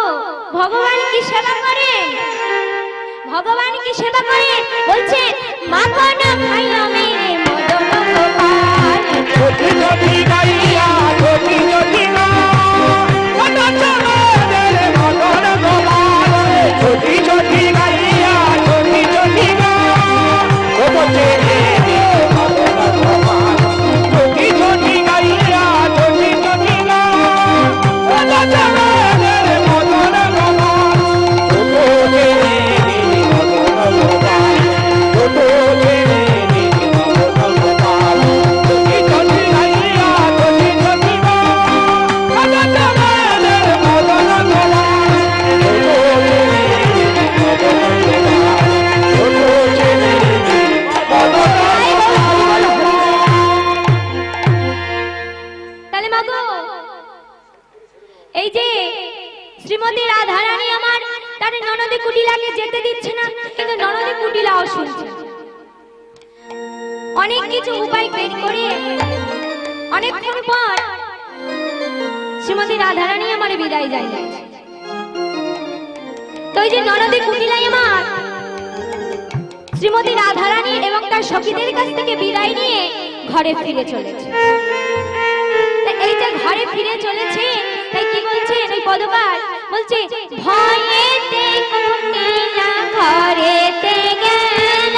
ভগবান কি সেবা করেন? ভগবান কি সেবা করেন? বলছে মাখন খাইও মেরে মদন গোপাল, ছোটি ছোটি গাইয়া ছোটি ছোটি গা মদন গোপাল, ছোটি ছোটি গাইয়া ছোটি ছোটি গা ও বলছে মদন গোপাল, ছোটি ছোটি গাইয়া ছোটি ছোটি গা মদন গোপাল, তাহলে মাগো, এই যে শ্রীমতী রাধারানী আমার তার ননদে কুটিলাকে যেতে দিচ্ছে না, কিন্তু ননদে কুটিলাও শুনছে। অনেক কিছু উপায় বের করে অনেকক্ষণ পর শ্রীমতী রাধারানী আমার বিদায় জানিয়েছে। তো এই যে ননদে কুটিলাই আমার শ্রীমতী রাধারানী এবং তার সখীদের কাছ থেকে বিদায় নিয়ে ঘরে ফিরে চলেছে। এই যে ঘরে ফিরে চলেছে, তাই কি বলছে এই পদকার? বলছে ভয়েতে কুটিলা ঘরেতে গেল,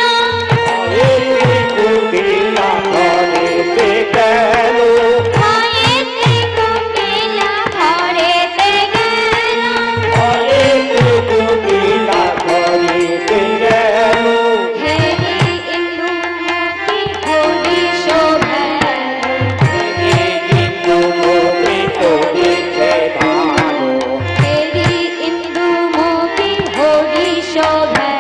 কুটিলা ঘরেতে গেল, ভয়েতে কুটিলা ঘরেতে গেল, কুটিলা ঘরেতে গেল, হেরি ইন্দুমতি হরি শোভা, ইন্দুমতি করিছে ভালো, হেরি ইন্দুমতি হরি শোভা,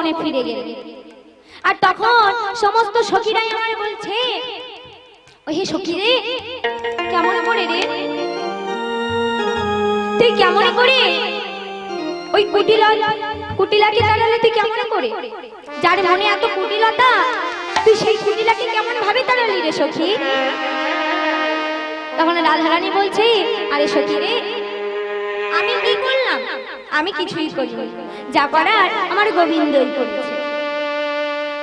ভবনে ফিরে গেলেন। আর তখন সমস্ত সখীরাই আমার বলছে, ওই হে সখী রে, কেমন করে রে তুই, কেমন করে ওই কুটিলাকে তাড়ালে তুই, কেমন করে যার মনে এত কুটিলতা তুই সেই কুটিলাকে কেমন ভাবে তাড়ালি রে সখী? তখন রাধারানী বলছে, আরে সখী রে, আমি কি করলাম? আমি কিছুই করিনি, যা করার আমার গোবিন্দই করেছে।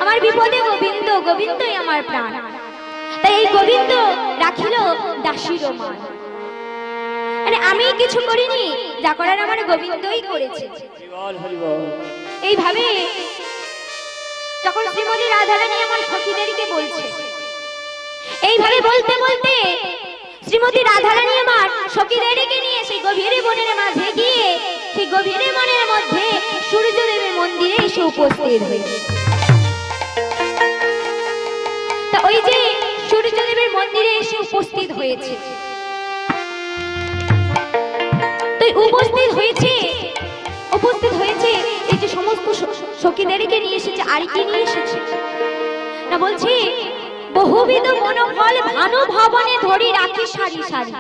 আমার বিপদে গোবিন্দ, গোবিন্দই আমার প্রাণ। তাই এই গোবিন্দ রাখিল দাসীর মান। মানে আমি কিছু করিনি, যা করার আমার গোবিন্দই করেছে। এইভাবে যখন শ্রীমতী রাধারানী আমার সখীদেরকে বলছে, এইভাবে বলতে বলতে শ্রীমতী রাধারানী আমার সখীদেরকে নিয়ে সেই গভীর বনের মাঝে গিয়ে সেই গভীর বনের মধ্যে সূর্যদেবের মন্দিরে এসে উপস্থিত হয়েছে। তা ওই যে সূর্যদেবের মন্দিরে এসে উপস্থিত হয়েছে, তো উপস্থিত হয়েছে এই যে সমস্ত সখীদেরকে নিয়ে এসেছে। আর কি নিয়ে এসেছে না, বলছি বহুবিধ মনোফল ভানু ভবনে ধরি রাখি সারি সারি।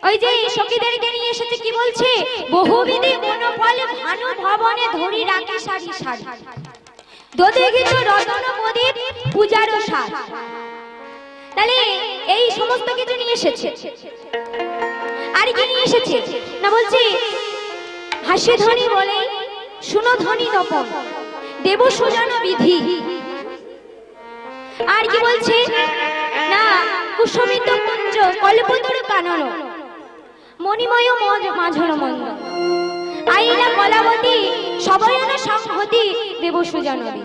ওই যে সখীদেরকে নিয়ে এসেছে, কি বলছে, বহুবিধি মনোফল ভানু ভবনে ধরি রাখি সারি সারি, দোদে গীত রতন প্রদীপ পূজারও সার। তাহলে এই সমস্ত কিছু নিয়ে এসেছে। আর কি নিয়ে এসেছে না, বলছে হাসি ধ্বনি বলে শুনো ধ্বনি নপন দেব সুজন বিধি। আর কি বলছে না, কুসুমিত কুঞ্জ কল্পতরু কানন মণিময় মাঝর মন্দ আইনা কলাবতী সবয়ন সংহতি দেব সুজনবী।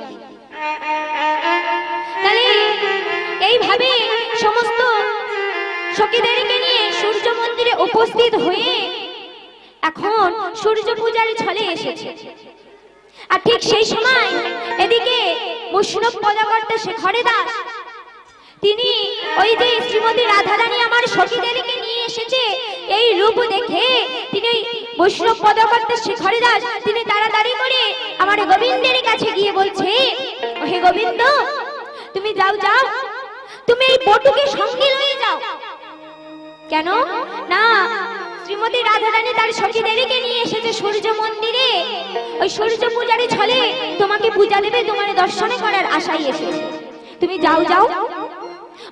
তাহলে এইভাবে সমস্ত সখীদেরকে নিয়ে সূর্য মন্দিরে উপস্থিত হয়ে এখন সূর্য পূজার ছলে এসেছে। আর ঠিক সেই সময় এদিকে বৈষ্ণব পদাকর্তা শেখরে দাস, তিনি ওই যে শ্রীমতী রাধারানী আমার সখীদেরকে নিয়ে এসেছে এই রূপ দেখে তিনি বৈষ্ণব পদাকর্তা শেখরে দাস তিনি তাড়াতাড়ি করে আমার গোবিন্দের কাছে গিয়ে বলছে, হে গোবিন্দ, তুমি যাও যাও, তুমি এই বটুকে সঙ্গে লয়ে যাও। কেন না, শ্রীমতী রাধারানী তার সখীদেরকে নিয়ে এসেছে সূর্য মন্দিরে, ওই সূর্য পূজার ছলে তোমাকে পূজা দেবে, তোমার দর্শন করার আশায় এসেছে। তুমি যাও যাও,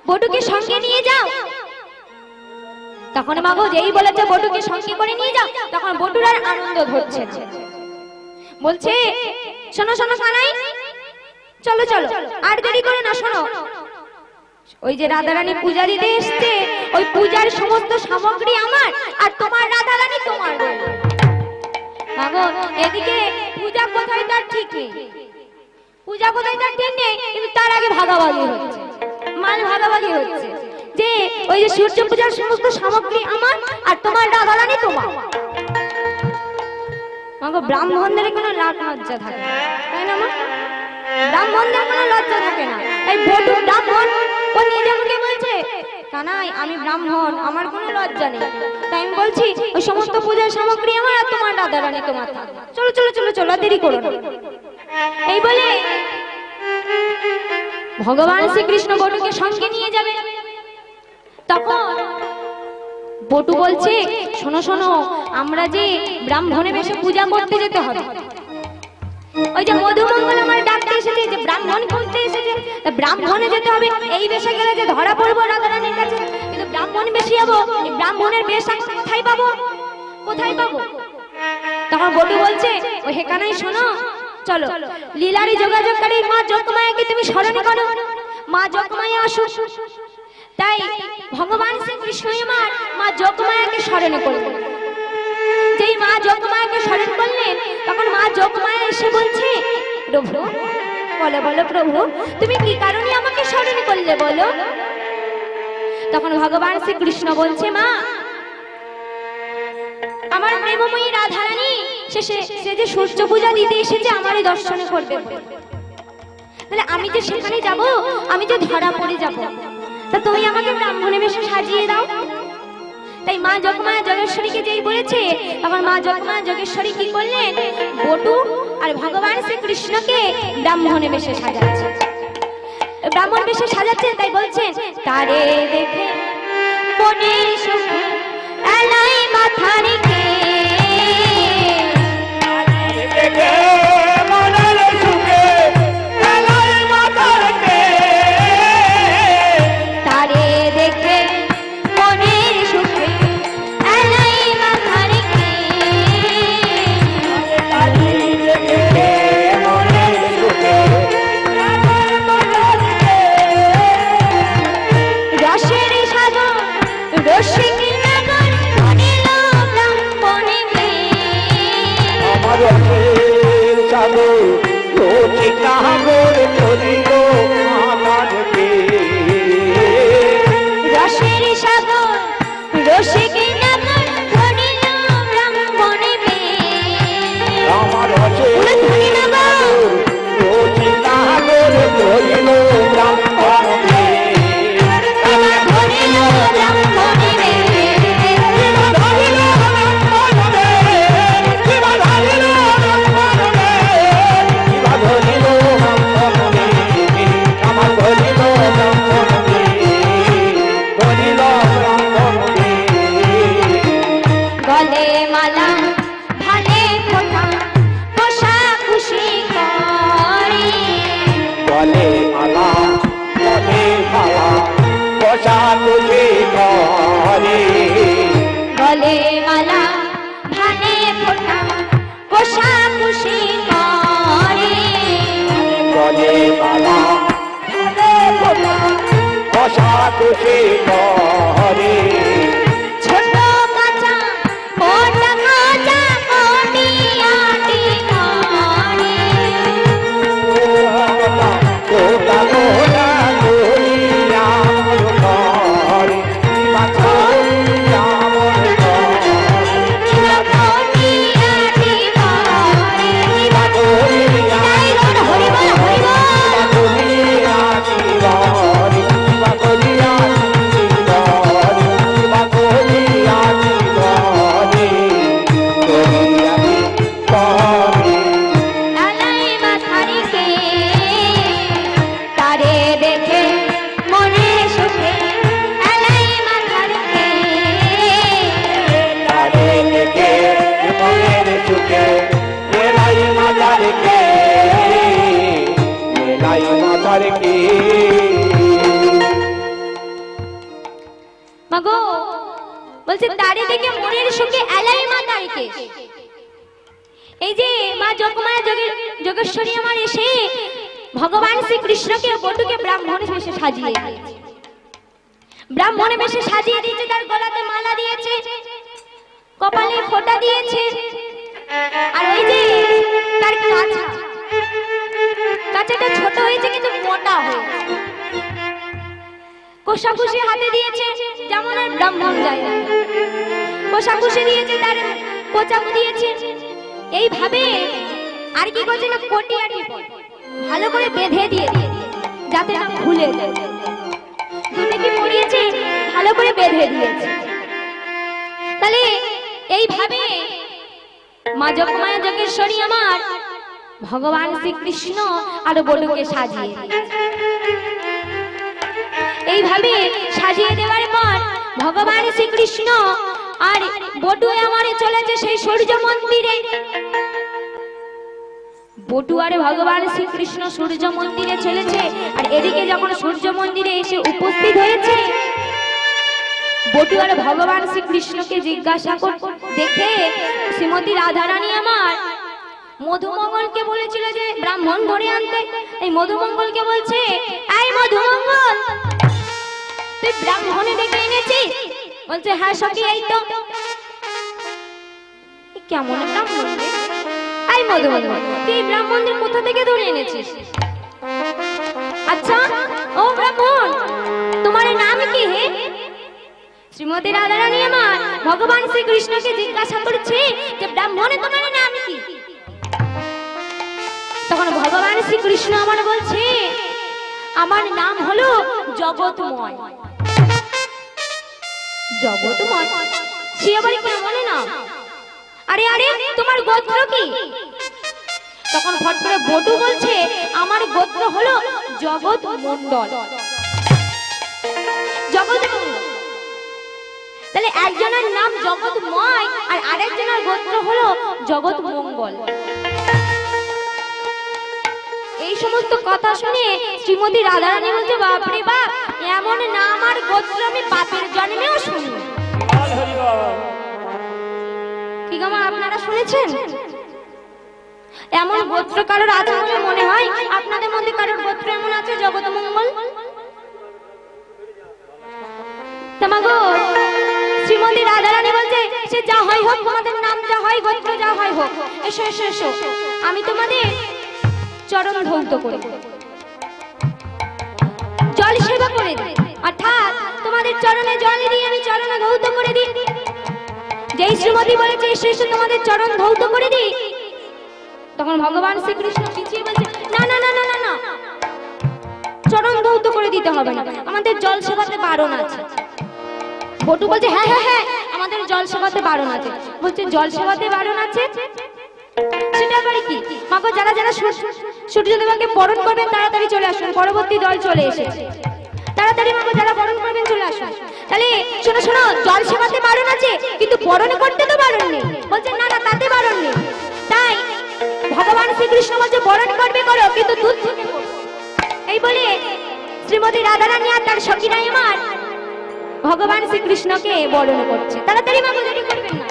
বটুকে সঙ্গে নিয়ে যাও। তখন মাগো যেই বলেছে বটুকে সঙ্গে করে নিয়ে যাও, তখন বটুর আর আনন্দ ধরছে না। বলছে, শোনো শোনো কানাই, চলো চলো, আর দেরি করে না, শোনো, ওই যে রাধারানী পূজা দিতে এসছে, ওই পূজার সমস্ত সামগ্রী আমার, আর তোমার রাধারানী তোমার। মাগো এদিকে পূজা কোথায় তার ঠিক নেই, পূজা কোথায় তার ঠিক নেই, কিন্তু তার আগে ভাগাভাগি হচ্ছে, মাল ভাগাভাগি হচ্ছে, যে ওই যে সূর্য পূজার সমস্ত সামগ্রী আমার, আর তোমার রাধারানী তোমার। মাগো ব্রাহ্মণদের কোনো লজ্জা থাকে না, তাই না মা? ব্রাহ্মণদের কোনো লজ্জা থাকে না। এই বটু ব্রাহ্মণ, ও নিজে মুখে বলছে, কানাই আমি ব্রাহ্মণ, আমার কোনো লজ্জা নেই। তাই আমি বলছি ওই সমস্ত পূজার সামগ্রী আমার, আর তোমার রাধারানী তোমার থাকবে। চলো চলো চলো চলো, দেরি করো না। এই বলে ভগবান শ্রীকৃষ্ণ বটুকে সঙ্গে নিয়ে যাবে। তখন বটু বলছে, শোনো শোনো, আমরা যে ব্রাহ্মণে বেশে পূজা করতে যেতে হবে, ওই যে মধুমঙ্গল আমার ডাকতে এসেছে, যে ব্রাহ্মণ করতে এসেছে, তা ব্রাহ্মণে যেতে হবে। এই বেশে গেলে যে ধরা পড়বো রাধারানীর কাছে, কিন্তু ব্রাহ্মণ বেশি যাবো, এই ব্রাহ্মণের বেশ কোথায় পাবো, কোথায় পাবো? তখন বটু বলছে, ও হে কানাই শোনো, চলো লীলারি যোগাযোগকারী মা যোগমায়াকে তুমি স্মরণ করো, মা যোগমায়া আসুক। তাই ভগবান শ্রীকৃষ্ণ আমার মা যোগমায়াকে স্মরণ করবে। যোগমায়া এসে বলছে, প্রভু বলো বলো প্রভু, তুমি কি কারণে আমাকে স্মরণ করলে বলো। তখন ভগবান শ্রীকৃষ্ণ বলছে, মা আমার প্রেমময়ী রাধারানী সে যে সূর্য পূজা দিতে এসেছে আমারই দর্শনে করবে বলে। তাহলে আমি যে সেখানে যাব, আমি যে ধরা পড়ে যাব, তা তুমি আমাকে ব্রাহ্মণে বেশে সাজিয়ে দাও। তাই মা যোগমায়া যোগেশ্বরীকে যেই বলেছে, তখন মা যোগমায়া যোগেশ্বরী কি করলেন, বটু আর ভগবান শ্রীকৃষ্ণকে ব্রাহ্মণে বেশে সাজাচ্ছে। ব্রাহ্মণ বেশে সাজাচ্ছেন, তাই বলছেন, তারে দেখে মনের সুখে এলাই মাথা রেখে, তারে দেখে মনের সুখে এলাই মাথা রেখে, রসের সাগর রসিক নগর ধরিল ব্রাহ্মণে রসের সাগর রসিক নগর ধরিল ব্রাহ্মণে গলে মালা ভালে ফোঁটা পোষা খুশি করে, গলে মালা গলে মালা বসা তুলে করে, গলে মালা ভালে ফোঁটা পোষা খুশি করে, গলে মালা গলে ফোঁটা বসা তুলে করে, ছোট কাঁচা মোটা কাঁচা কোটি আটি করে, কোটা কোটা করিয়া করে, করিয়া করে, কোটি আটি করে, করিয়া হরি বল হরি বল। করিয়া করে, করিয়া এলাই মাথা রেখে, তারে দেখে মনে সুখে এলাই মাথা রেখে, তারে দেখে মনের সুখে এলাই মাথা রেখে, এলাই মাথা রেখে। মাগো বলছে, তারে দেখে মনের সুখে এলাই মাথা রেখে। এই যে মা যোগমায়া যোগেশ্বরী আমার এসে ভগবান শ্রীকৃষ্ণকে বটুকে ব্রাহ্মণ বেশে সাজিয়ে দিয়েছে। ব্রাহ্মণ বেশে সাজিয়ে দিয়েছে, তার গলাতে মালা দিয়েছে, কপালে ফোঁটা দিয়েছে, আর ওই যে তার কাঁচাটা ছোট হয়েছে কিন্তু মোটা হয়েছে, কোষাকুষি হাতে দিয়েছে, যেমন আর ব্রাহ্মণ যায় না, কোষাকুষি দিয়েছে, তার কোচাকু দিয়েছে। এইভাবে আর কি করছে না, কটিয়াটি ভালো করে বেঁধে দিয়ে যাতে না ভুলে যায়, দুটো কি পড়িয়েছে ভালো করে বেঁধে দিয়েছে। তাহলে এইভাবে মা যোগমায়া যোগেশ্বরী আমার ভগবান শ্রীকৃষ্ণ আর বটুকে সাজিয়ে দিয়েছে। এইভাবে সাজিয়ে দেওয়ার পর ভগবান শ্রীকৃষ্ণ আর বটু আমারে চলেছে সেই সূর্য মন্দিরে। বটু আর ভগবান শ্রীকৃষ্ণ সূর্য মন্দিরে চলেছে, আর এদিকে যখন সূর্য মন্দিরে এসে উপস্থিত হয়েছে, বটু আর ভগবান শ্রীকৃষ্ণকে জিজ্ঞাসা দেখে শ্রীমতী রাধারানী আমার মধুমঙ্গলকে বলেছিল যে ব্রাহ্মণ ধরে আনতে। এই মধুমঙ্গলকে বলছে, এই মধুমঙ্গল, তুই ব্রাহ্মণে ডেকে এনেছিস? বলছে, হ্যাঁ সখী, এই তো। কেমন ব্রাহ্মণ রে? এই মধুমতি, তুই এই ব্রাহ্মণদের কোথা থেকে ধরে এনেছিস? আচ্ছা ও ব্রাহ্মণ, তোমার নাম কি হে? শ্রীমতী রাধারানী আমার ভগবান শ্রীকৃষ্ণকে জিজ্ঞাসা করছে যে ব্রাহ্মণে তোমার নাম কি? তখন ভগবান শ্রীকৃষ্ণ আমার বলছে আমার নাম হলো জগৎময়। জগৎময়, সে আবার কেমন নাম? আরে আরে তোমার গোত্র কি? তখন ফট করে বটু বলছে আমার গোত্র হলো জগৎ মণ্ডল। জগৎ মণ্ডল, তাহলে একজনের নাম জগৎময় আর আরেকজনের গোত্র হলো জগৎ মঙ্গল। এই সমস্ত কথা শুনে শ্রীমতী রাধারানী বলছে বাপরে বাপ, এমন নাম আর গোত্র আমি বাপের জন্মেও শুনি। কি গো মা, আপনারা শুনেছেন এমন গোত্র কারোর আছে বলে মনে হয়? আপনাদের মধ্যে কারোর গোত্র এমন আছে জগৎ মঙ্গল? তোমাগো শ্রীমতী রাধারানী বলছে সে যা হয় হোক, তোমাদের নাম যা হয়, গোত্র যা হয় হোক, এসো এসো এসো, আমি তোমাদের চরণ ধৌত করে জল সেবা করে দিই, অর্থাৎ তোমাদের চরণে জল দিয়ে আমি চরণ ধৌত করে দিই। যেই শ্রীমতী বলেছে এসো এসো তোমাদের চরণ ধৌত করে দিই, তখন ভগবান শ্রীকৃষ্ণ পিছিয়ে বলছে না না না না না না, চরণ ধৌত করে দিতে হবে না, আমাদের জল সেবাতে বারণ আছে। বটু বলছে হ্যাঁ হ্যাঁ হ্যাঁ, আমাদের জল সেবাতে বারণ আছে। বলছে জল সেবাতে বারণ আছে, সেটা আবার কি? মাগো যারা যারা সূর্যদেবকে বরণ করবেন তাড়াতাড়ি চলে আসুন, পরবর্তী দল চলে এসেছে, তাড়াতাড়ি মাগো যারা বরণ করবেন চলে আসুন। তাহলে শোনো শোনো, জল সেবাতে বারণ আছে কিন্তু বরণ করতে তো বারণ নেই। বলছে না না, তাতে বারণ নেই। তাই ভগবান শ্রীকৃষ্ণ বলছে বরণ করবে করো, কিন্তু দুধ থেকে করো। এই বলে শ্রীমতী রাধারানী আর তার সখীরা আমার ভগবান শ্রীকৃষ্ণকে বরণ করছে। তাড়াতাড়ি মাগো, দেরি করবেন না।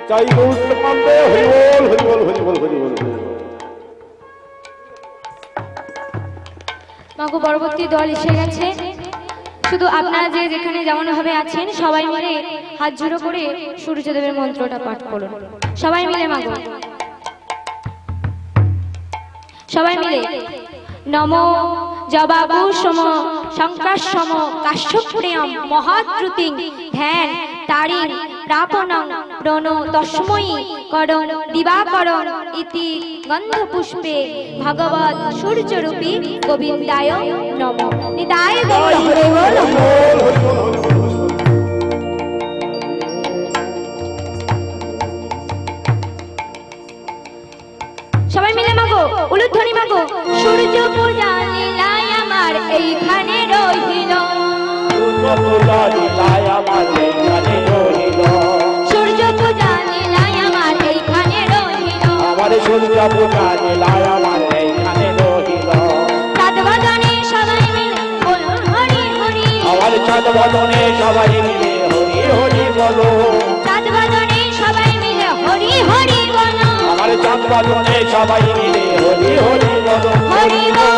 চাই গৌর কান্দে হরি বল হরি বল হরি বল হরি বল মাগো পরবর্তী দল এসে গেছে, শুধু আপনারা যে যেখানে যেমন ভাবে আছেন সবাই মিলে হাত জোড়ো করে সূর্যদেবের মন্ত্রটা পাঠ করুন। সবাই মিলে মাগো, সবাই মিলে নমো জবাবু সম শঙ্কাসম কাশ্যপ্রিয়ম মহাদ্রুতিং ধ্যান তারিং প্রাপণং প্রণ তস্মৈ করং দিবাকরং ইতি গন্ধপুষ্পে ভগবৎ সূর্যরূপী গোবিন্দায় নমঃ। নিতাই গৌর হরি বল। সবাই মিলে মাগো উলুধ্বনি মাগো। সূর্য পূজা লীলায় আমার এইখানে রহিল, সূর্য পূজা লীলায় আমার এইখানে রহিল, সূর্য পূজা লীলায় আমার এইখানে রহিল, আমার সূর্য পূজা লীলায় আমার এইখানে রহিল। চাঁদ বদনে সবাই মিলে বলুন হরি হরি, আমার চাঁদ বদনে সবাই মিলে হরি হরি বলো, চাঁদ বদনে সবাই মিলে হরি হরি বলো, আমার চাঁদ বদনে সবাই মিলে হরি হরি বলো। হরি বল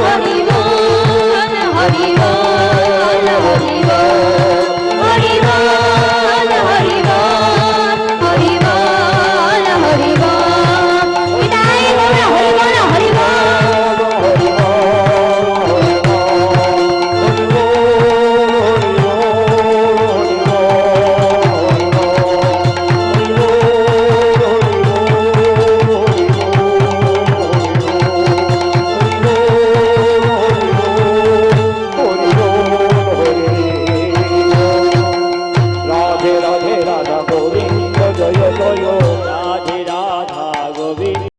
হরি বল হরি বল হরি বল।